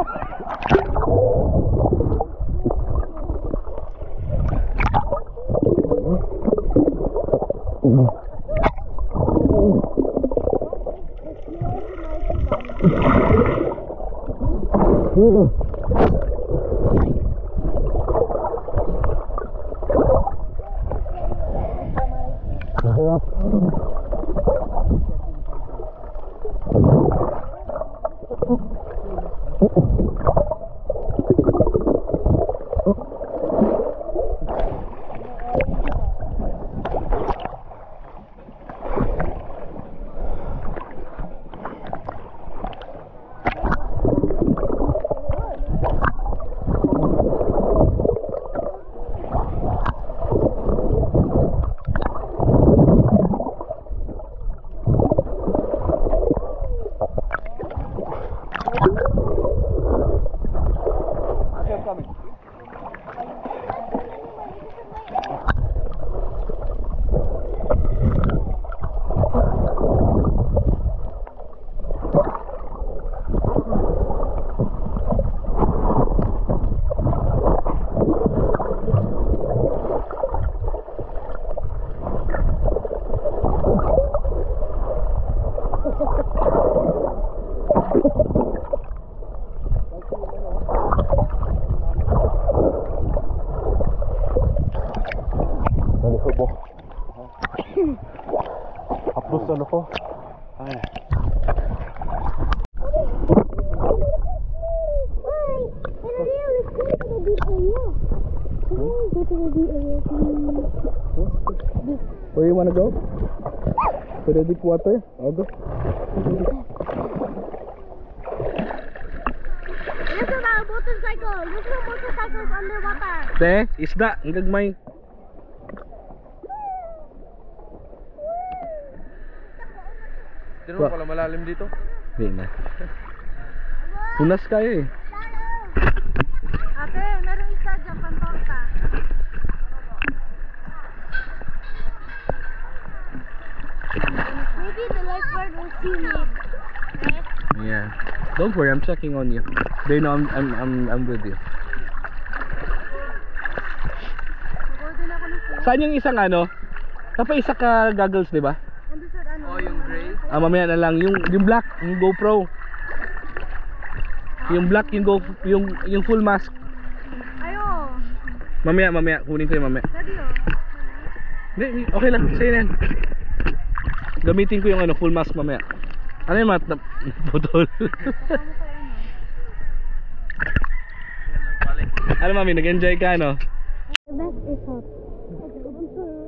Haplos ano ko? Ay. Where you wanna go? To the deep water? I'll go. Look at that motorcycle. Look at the motorcycles underwater. Te, isda, ang gagmay. Tino mo pala malalim dito? Hindi na. Punas kayo eh. Ate, meron isa dyan, pantorta. Maybe the lifeguard will see me. Right? Yeah. Don't worry, I'm checking on you. They know I'm with you. Nag-order na ako ng food. Saan yung isang ano? Tapos isa ka goggles, di ba? Oh, yung gray. Ah, mamaya na lang. Yung black, yung GoPro. Yung black, yung full mask. Ayo. Mamaya. Kunin ko yung mamaya. Daddy, oh. Hindi, okay lang. Sa'yo na yan. Gamitin ko yung ano, full mask mamaya. Ano yung putol? Ano mami, nag-enjoy ka no? The best is hot.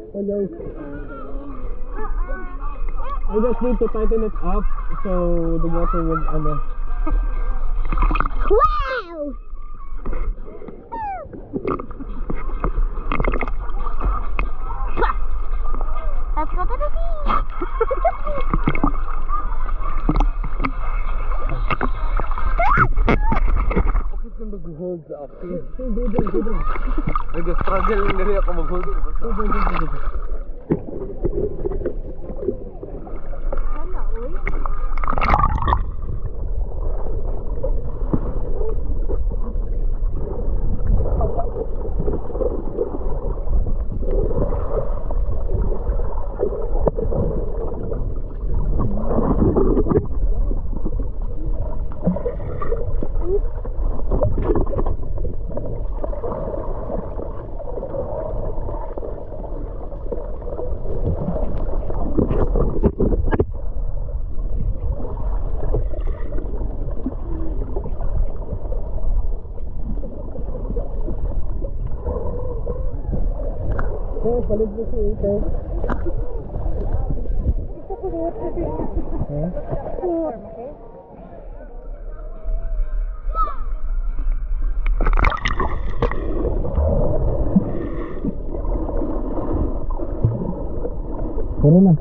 I just need to tighten it up so the water would ano. Wow! Let's go to the beach. Bakit kung mag-hold sa akin? Nag-struggle na rin ako mag-hold. Hala, uy. Palit mo siya ito. Puro na.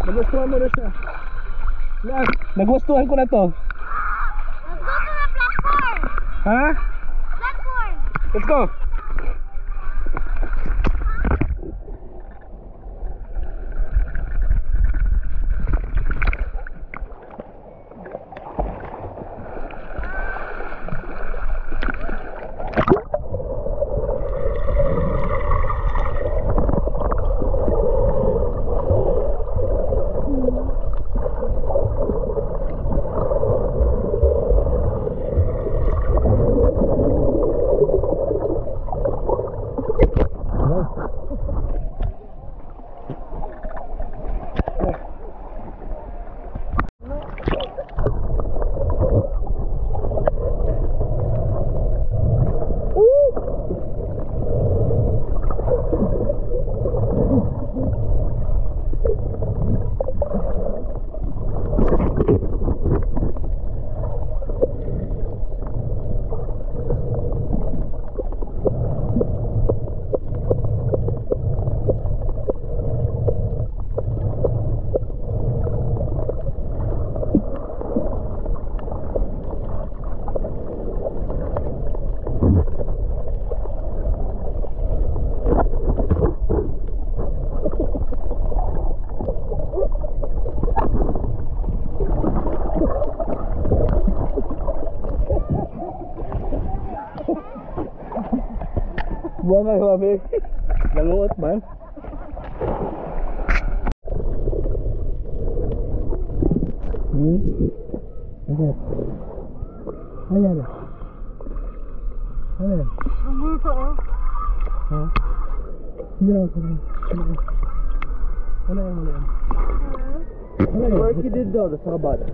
Nagustuhan mo na siya. Nagustuhan ko na to. Let's go to the platform. Ha? Platform. Let's go. Buang kayo, mami. Nangungot man. Okay. Ayan. Ayan. Ang bulto, oh. Ha? Hindi na ako. Wala yan. Wala yan. Work you did though, that's how about it.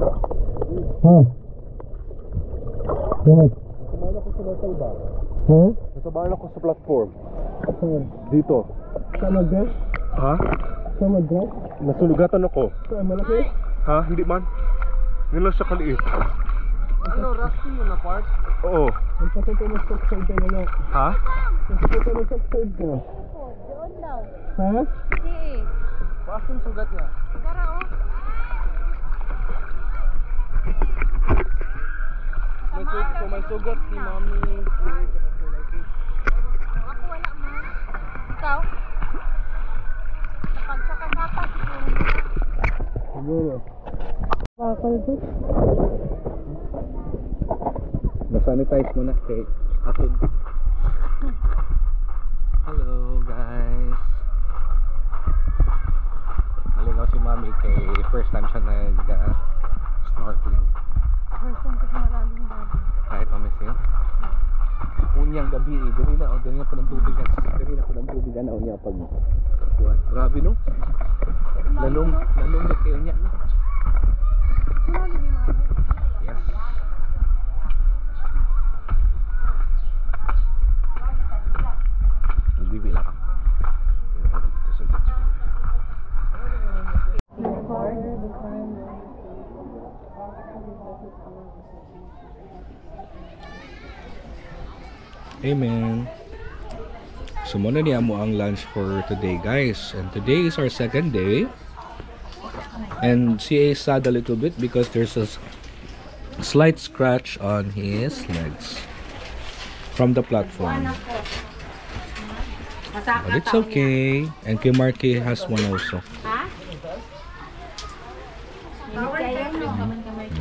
Ha? Bakit? Nasabala ko sa metal ba? Ha? Nasabala ko sa platform. Dito. Sa mag-dress? Ha? Sa mag-dress? Nasulugatan ako. Saan? Malaki? Ha? Hindi man. Ngayon lang siya kaliit. Ano, rusty yun na part? Oo. Nagpasok ko ng stock side ka na. Ha? Nagpasok ko ng stock side ka. Doon daw. Ha? Sige. Paas yung sugat niya. Gara oh. May sugat si Mami. Ako wala man. Ikaw? Pagkakasapa siguro. Siguro. Na-sanitize mo na kay ako. Hello guys. Naligaw si Mami kay first time siya nag-snorkeling. First time kasi malalim dati. Kahit mamisil. Unyang gabi eh. Dali na po ng tubig. Dali na po ng tubig na unya pag buwan. Grabe no? Lalong na kayo niya. No? Yes. Bibila ka. Hey man. So muna niya mo ang lunch for today guys. And today is our second day. And CA is sad a little bit because there's a slight scratch on his legs from the platform. But it's okay. And kay Marky has one also. Ha?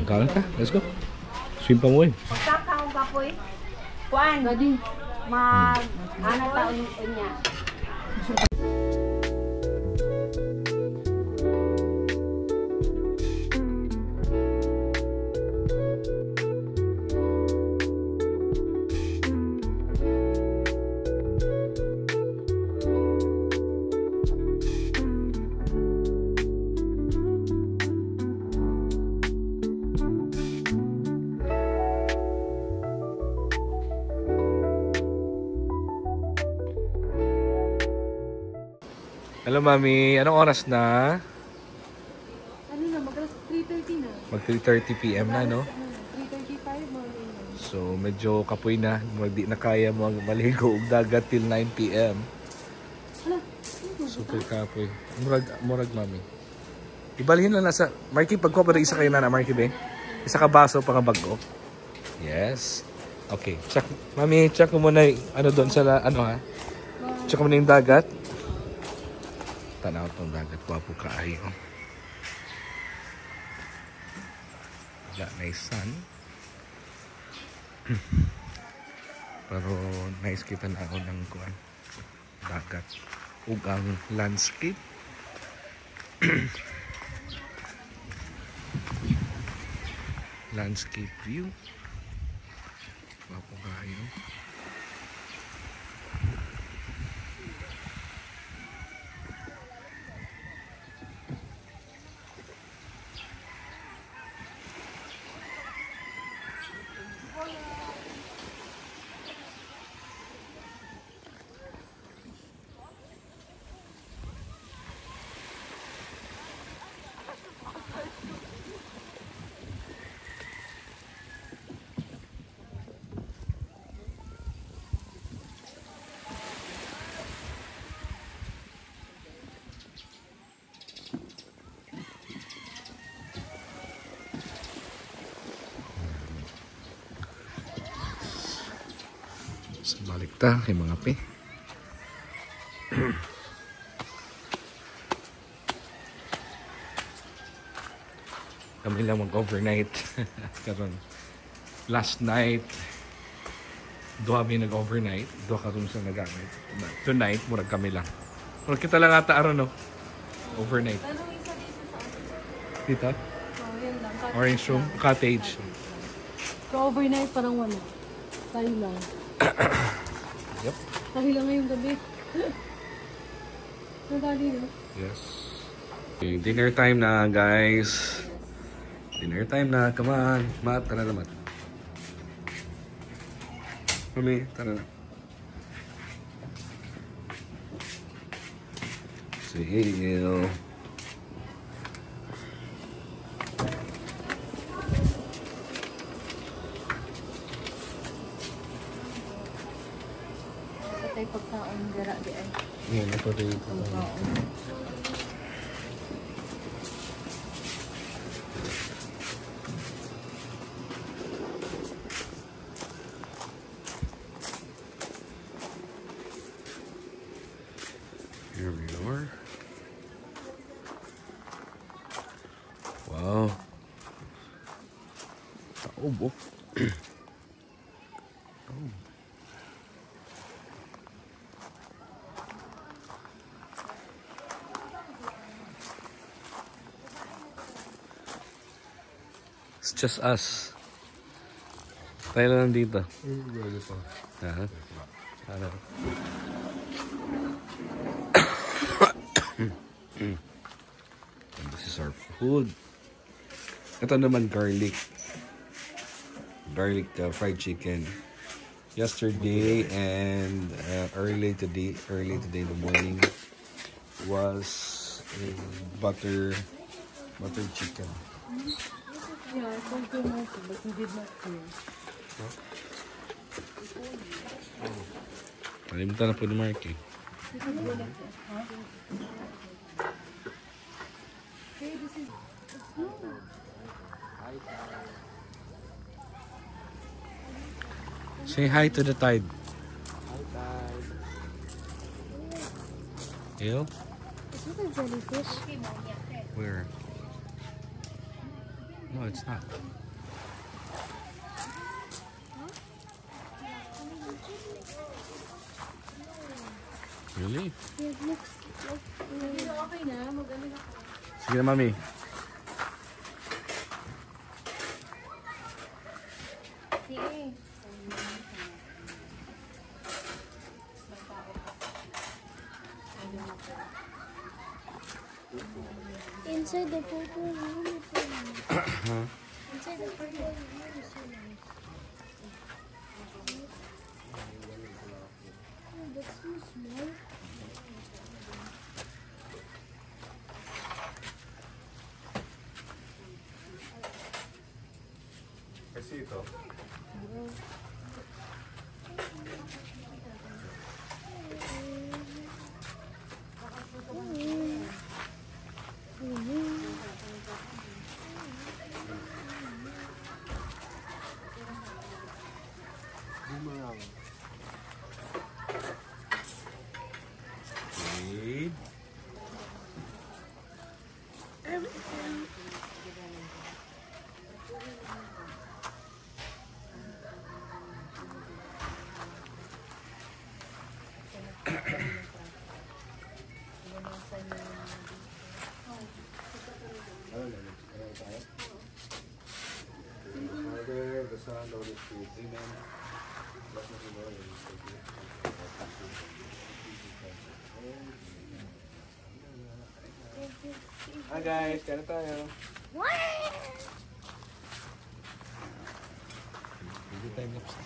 Kalan ka? Let's go. Swim pa mo eh. Kakaon ka po eh. Kuan. Mag ano taon niya. Hello Mami, anong oras na? Ano na, mag-alas 3:30 na. Mag 3:30 PM na no? 3:35 morning na. So medyo kapoy na, di na kaya mo maligo og dagat till 9 PM. Super kapoy. Murag Mami. Ibalhin lang na sa Marky, pagko pa isa kayo na Marky be. Isa ka baso pa ka bago. Yes. Okay, check Mami, check mo muna ano doon sa ano ha. Check mo na yung dagat. Tanaw tong dagat, wapo kaayo. Wala na sun. Pero nice kita na ako ng kuan dagat ug ang landscape. Landscape view. Wapo kaayo. Balik ta kay mga pe. Kami lang mag-overnight. Karon last night duha mi nag-overnight, duha karon sa nagamit. Tonight murag kami lang. Pero kita lang ata aron no. Overnight. Dito? Oh, yan lang. Orange room, cottage. So, overnight parang wala. Tayo lang. Yep. Tayo lang ngayong gabi. Nadali no? Yes. Okay, dinner time na guys. Dinner time na. Come on. Mat, tara na, Mat. Mami, tara na. Sail. Patay pagkaon gara di ay. Yan, ito dito. Here we are. Wow. Taob, oh. It's just us. Tayo lang dito. Aha. Ano? And this is our food. Ito naman garlic fried chicken. Yesterday and early today in the morning was a butter chicken. Yeah, I told him also, but he did not hear. Kalimutan na po ni Mark eh. Say hi to the tide. Hi, Tide. Ew? Is that a jellyfish? Where? No, it's not. Really? It looks like... Okay na, magaling ako. Sige na, Mami. Sige. Inside the purple room is so nice. Inside the purple room is so nice. Oh, that's so small. Kasi ito. Wait. Father, the Son, the Holy Spirit. Amen. Bless me, Lord, and thank you. Hi guys, kaya tayo. Hindi tayo lapsa.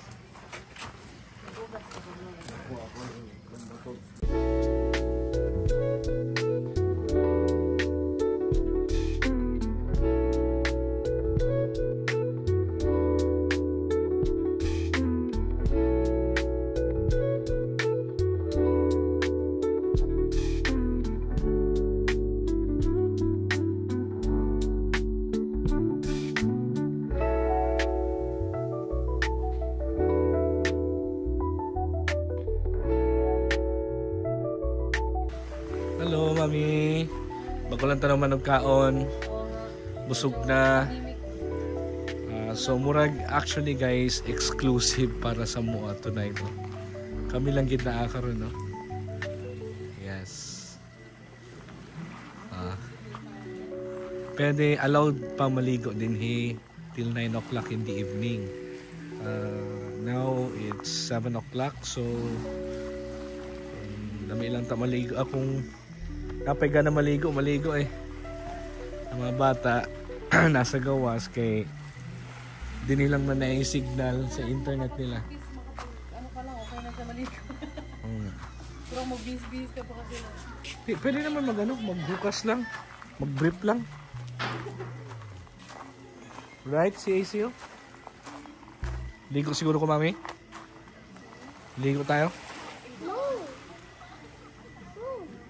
Hello, Mami. Bago lang tanong manog kaon. Busog na. So murag actually guys, exclusive para sa mua tonight. No? Kami lang gid naa karon, no. Yes. Pwede allowed pa maligo din till 9 o'clock in the evening. Now it's 7 o'clock, so dami lang ta maligo akong napay na maligo eh. Ang mga bata nasa gawas kay di nilang man na yung signal sa internet nila. Ano pa lang, okay na siya maligo. Pero mag-bis-bis ka pa kasi lang. Pwede naman magbukas lang. Mag-brief lang. Right, si ACO? Ligo siguro ko, mami? Ligo tayo?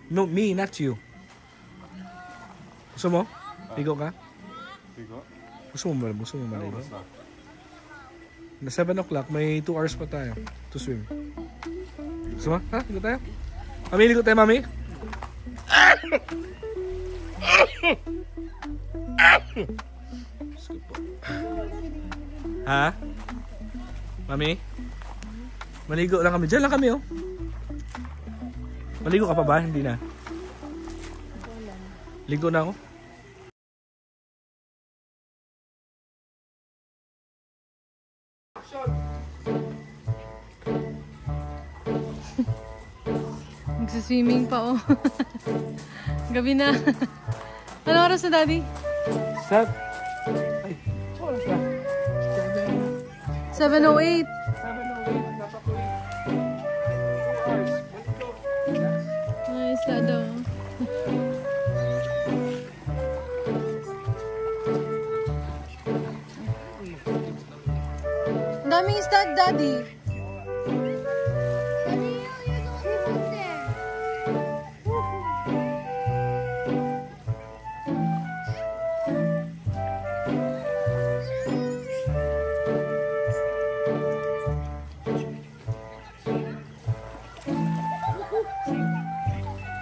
No, me, not you. Gusto mo? Ligo ka? Ligo? Gusto mo maligo? Na 7 o'clock, may 2 hours pa tayo to swim. Gusto mo? Ha? Ligo tayo? Mami, ligo tayo, mami? Ha? Mami? Maligo lang kami. Diyan lang kami, oh. Maligo ka pa ba? Hindi na. Ligo na ako. Nagsiswimming pa, oh. Gabi na. Ano oras na, Daddy? Stop. Ay, oras na. 7:08. 7:08. Napatuloy. Nice, Dado. Ang daming isda, Daddy.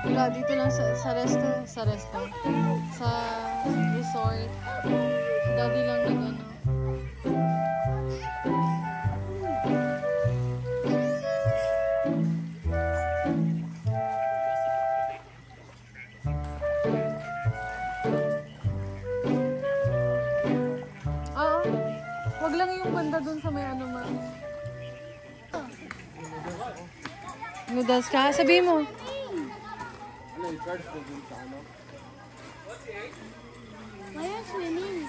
Wala, dito lang sa resto. Sa resort. Daddy lang nag-ano. Wag lang yung banda dun sa may ano ma. Noodles ka? Sabihin mo. Why are you swimming?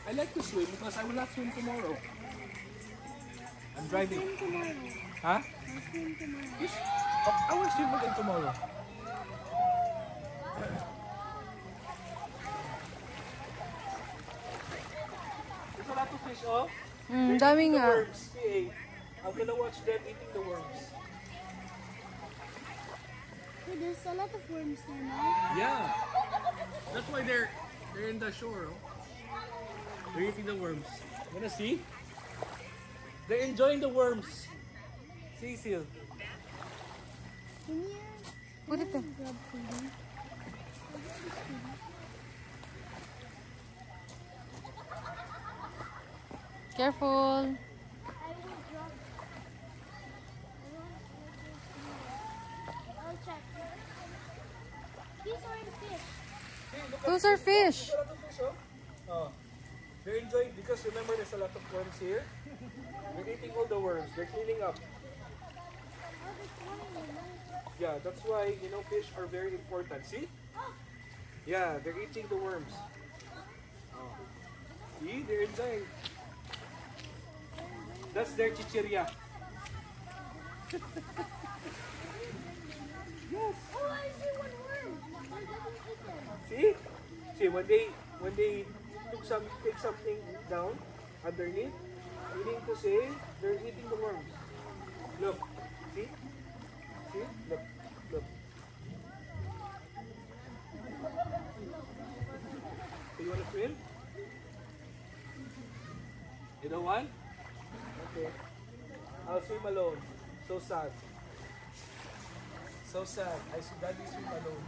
I like to swim because I will not swim tomorrow. I'm driving. Swim tomorrow. Huh? I'll swim tomorrow. Yes. Oh, I will swim again tomorrow. There's a lot of fish, oh. Dami nga. Worms. See, I'm gonna watch them eating the worms. Hey, there's a lot of worms there now. Yeah. That's why they're in the shore, oh. They're eating the worms. Wanna see? They're enjoying the worms. See, Seal. Can you Put it there. grab feeding? Careful. I'll check. These are the fish. Those are fish. Oh. They're enjoying because remember there's a lot of worms here. They're eating all the worms. They're cleaning up. Yeah, that's why fish are very important. See? Yeah, they're eating the worms. Oh. See, they're enjoying. That's their chichirya. Yes. Oh, I see one worm. Why doesn't eat them? See? See, when they take something down underneath, meaning to say they're eating the worms. Look. See? See? Look. Look. So you want to swim? You don't want? Okay. I'll swim alone. So sad. So sad. I see Daddy swim alone.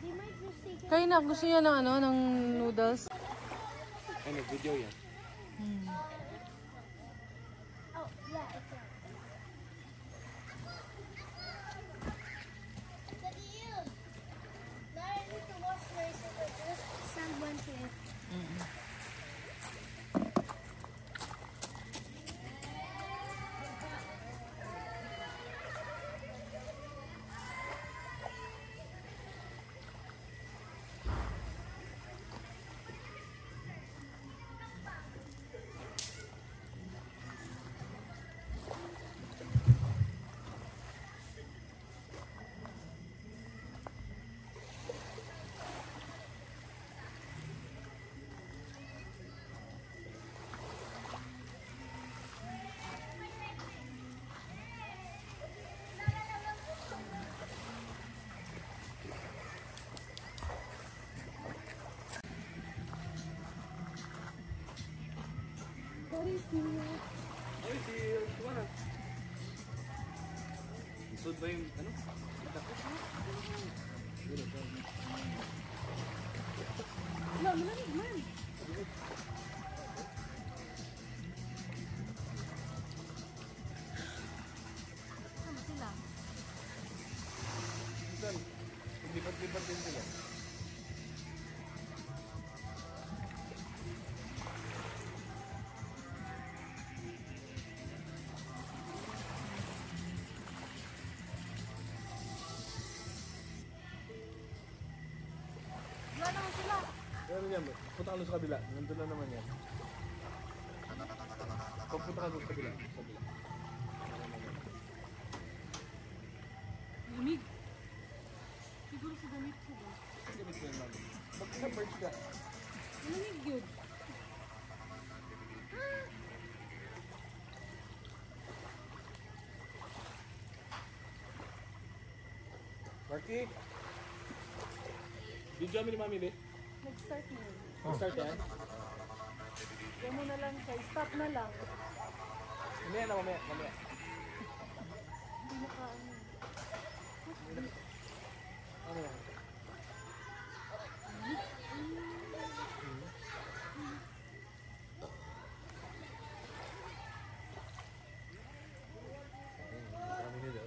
They might just take it. Kaya na, gusto niya ng ng noodles. Ano, video yan. Oh, yeah, it's there. Now I need to wash my silver. Just sand one here. Sunod ba yung ano? Wala, malamig man. Ano sila? Minsan, lipat-lipat din sila. Wala naman sila. Pero yan, punta ka doon sa kabila. Nandun na naman yan. Pagpunta ka doon sa kabila. Sa kabila. Lamig. Siguro sa damit ko ba? Sa gamit mo yan, mami. Pag sa birds ka. Lamig yun. Marky! Video kami ni mami, be. Nag-start na yun. Start yan. Kaya mo na lang siya. Stop na lang. Mamaya na, mamaya. Mamaya. Hindi na ka ano. Ano yan? Kami nila.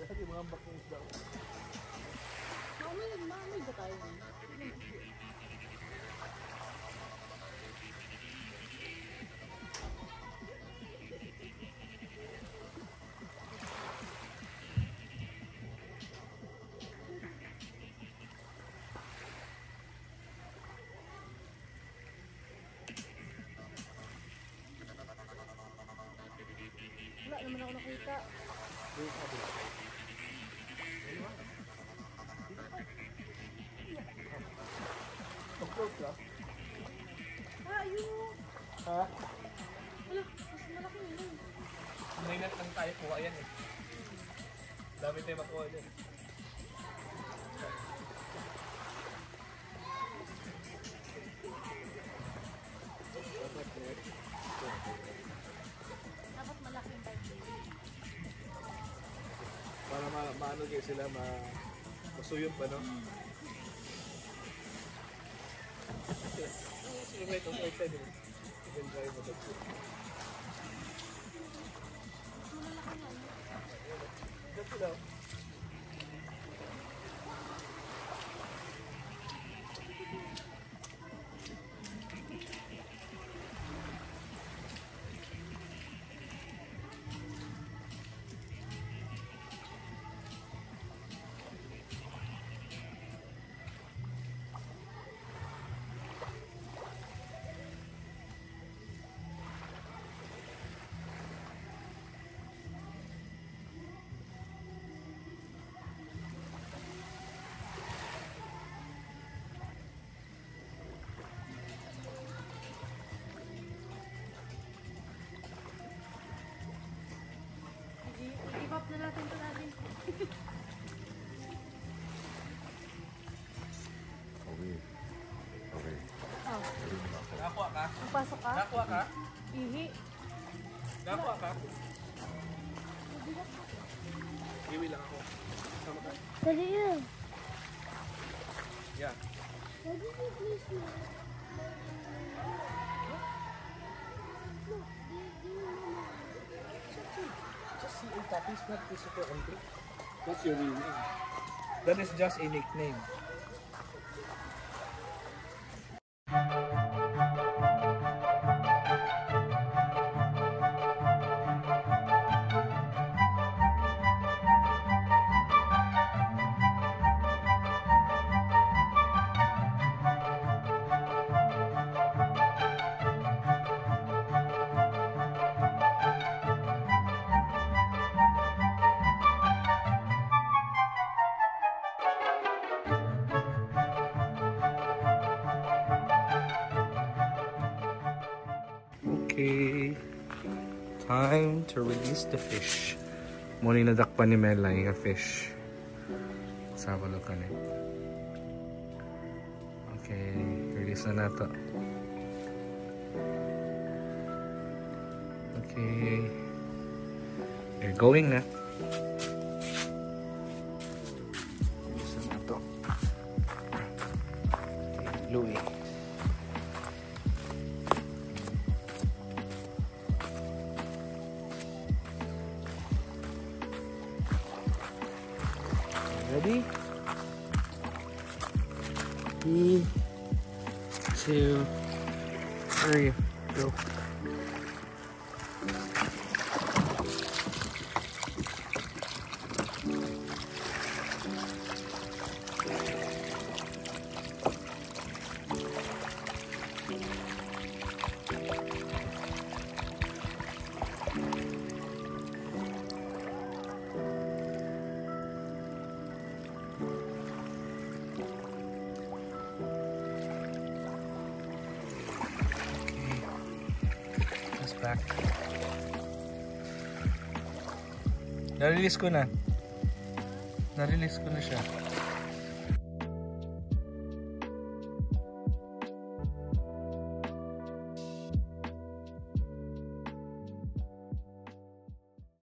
Kasi mga ambak ng isda. Mamay ba tayo? Wala naman ako nakita. Pag-float ka? Ayun! Ha? Wala, mas malaki na yun. Maingat lang tayo, kuha yan eh. Dami tayo makuha dyan. Dapat malaki yung bike. Para maano kayo sila, masuyod pa, no? Sige, wait, okay, excited. You can try mo ito. That's it, I-give up na natin ito natin. Okay. Okay. Oh, Nakakuha ka? magpasok ka? Nakakuha ka? Ihi. Nakakuha ka? Iwi lang ako. Sama ka? Daddy, you. Yeah. Daddy, you please no. Just see a puppy, it's not the super country. What's your real name? That is just a nickname. Okay, time to release the fish. Muna yung nadakpan ni Melay yung fish. Let's have a look on it. Okay, release na nato. Okay, they're going na. Release na nato. Okay, Louie. Ready? 3, 2, 3, go. Back. Na-release ko na. Na-release ko na siya.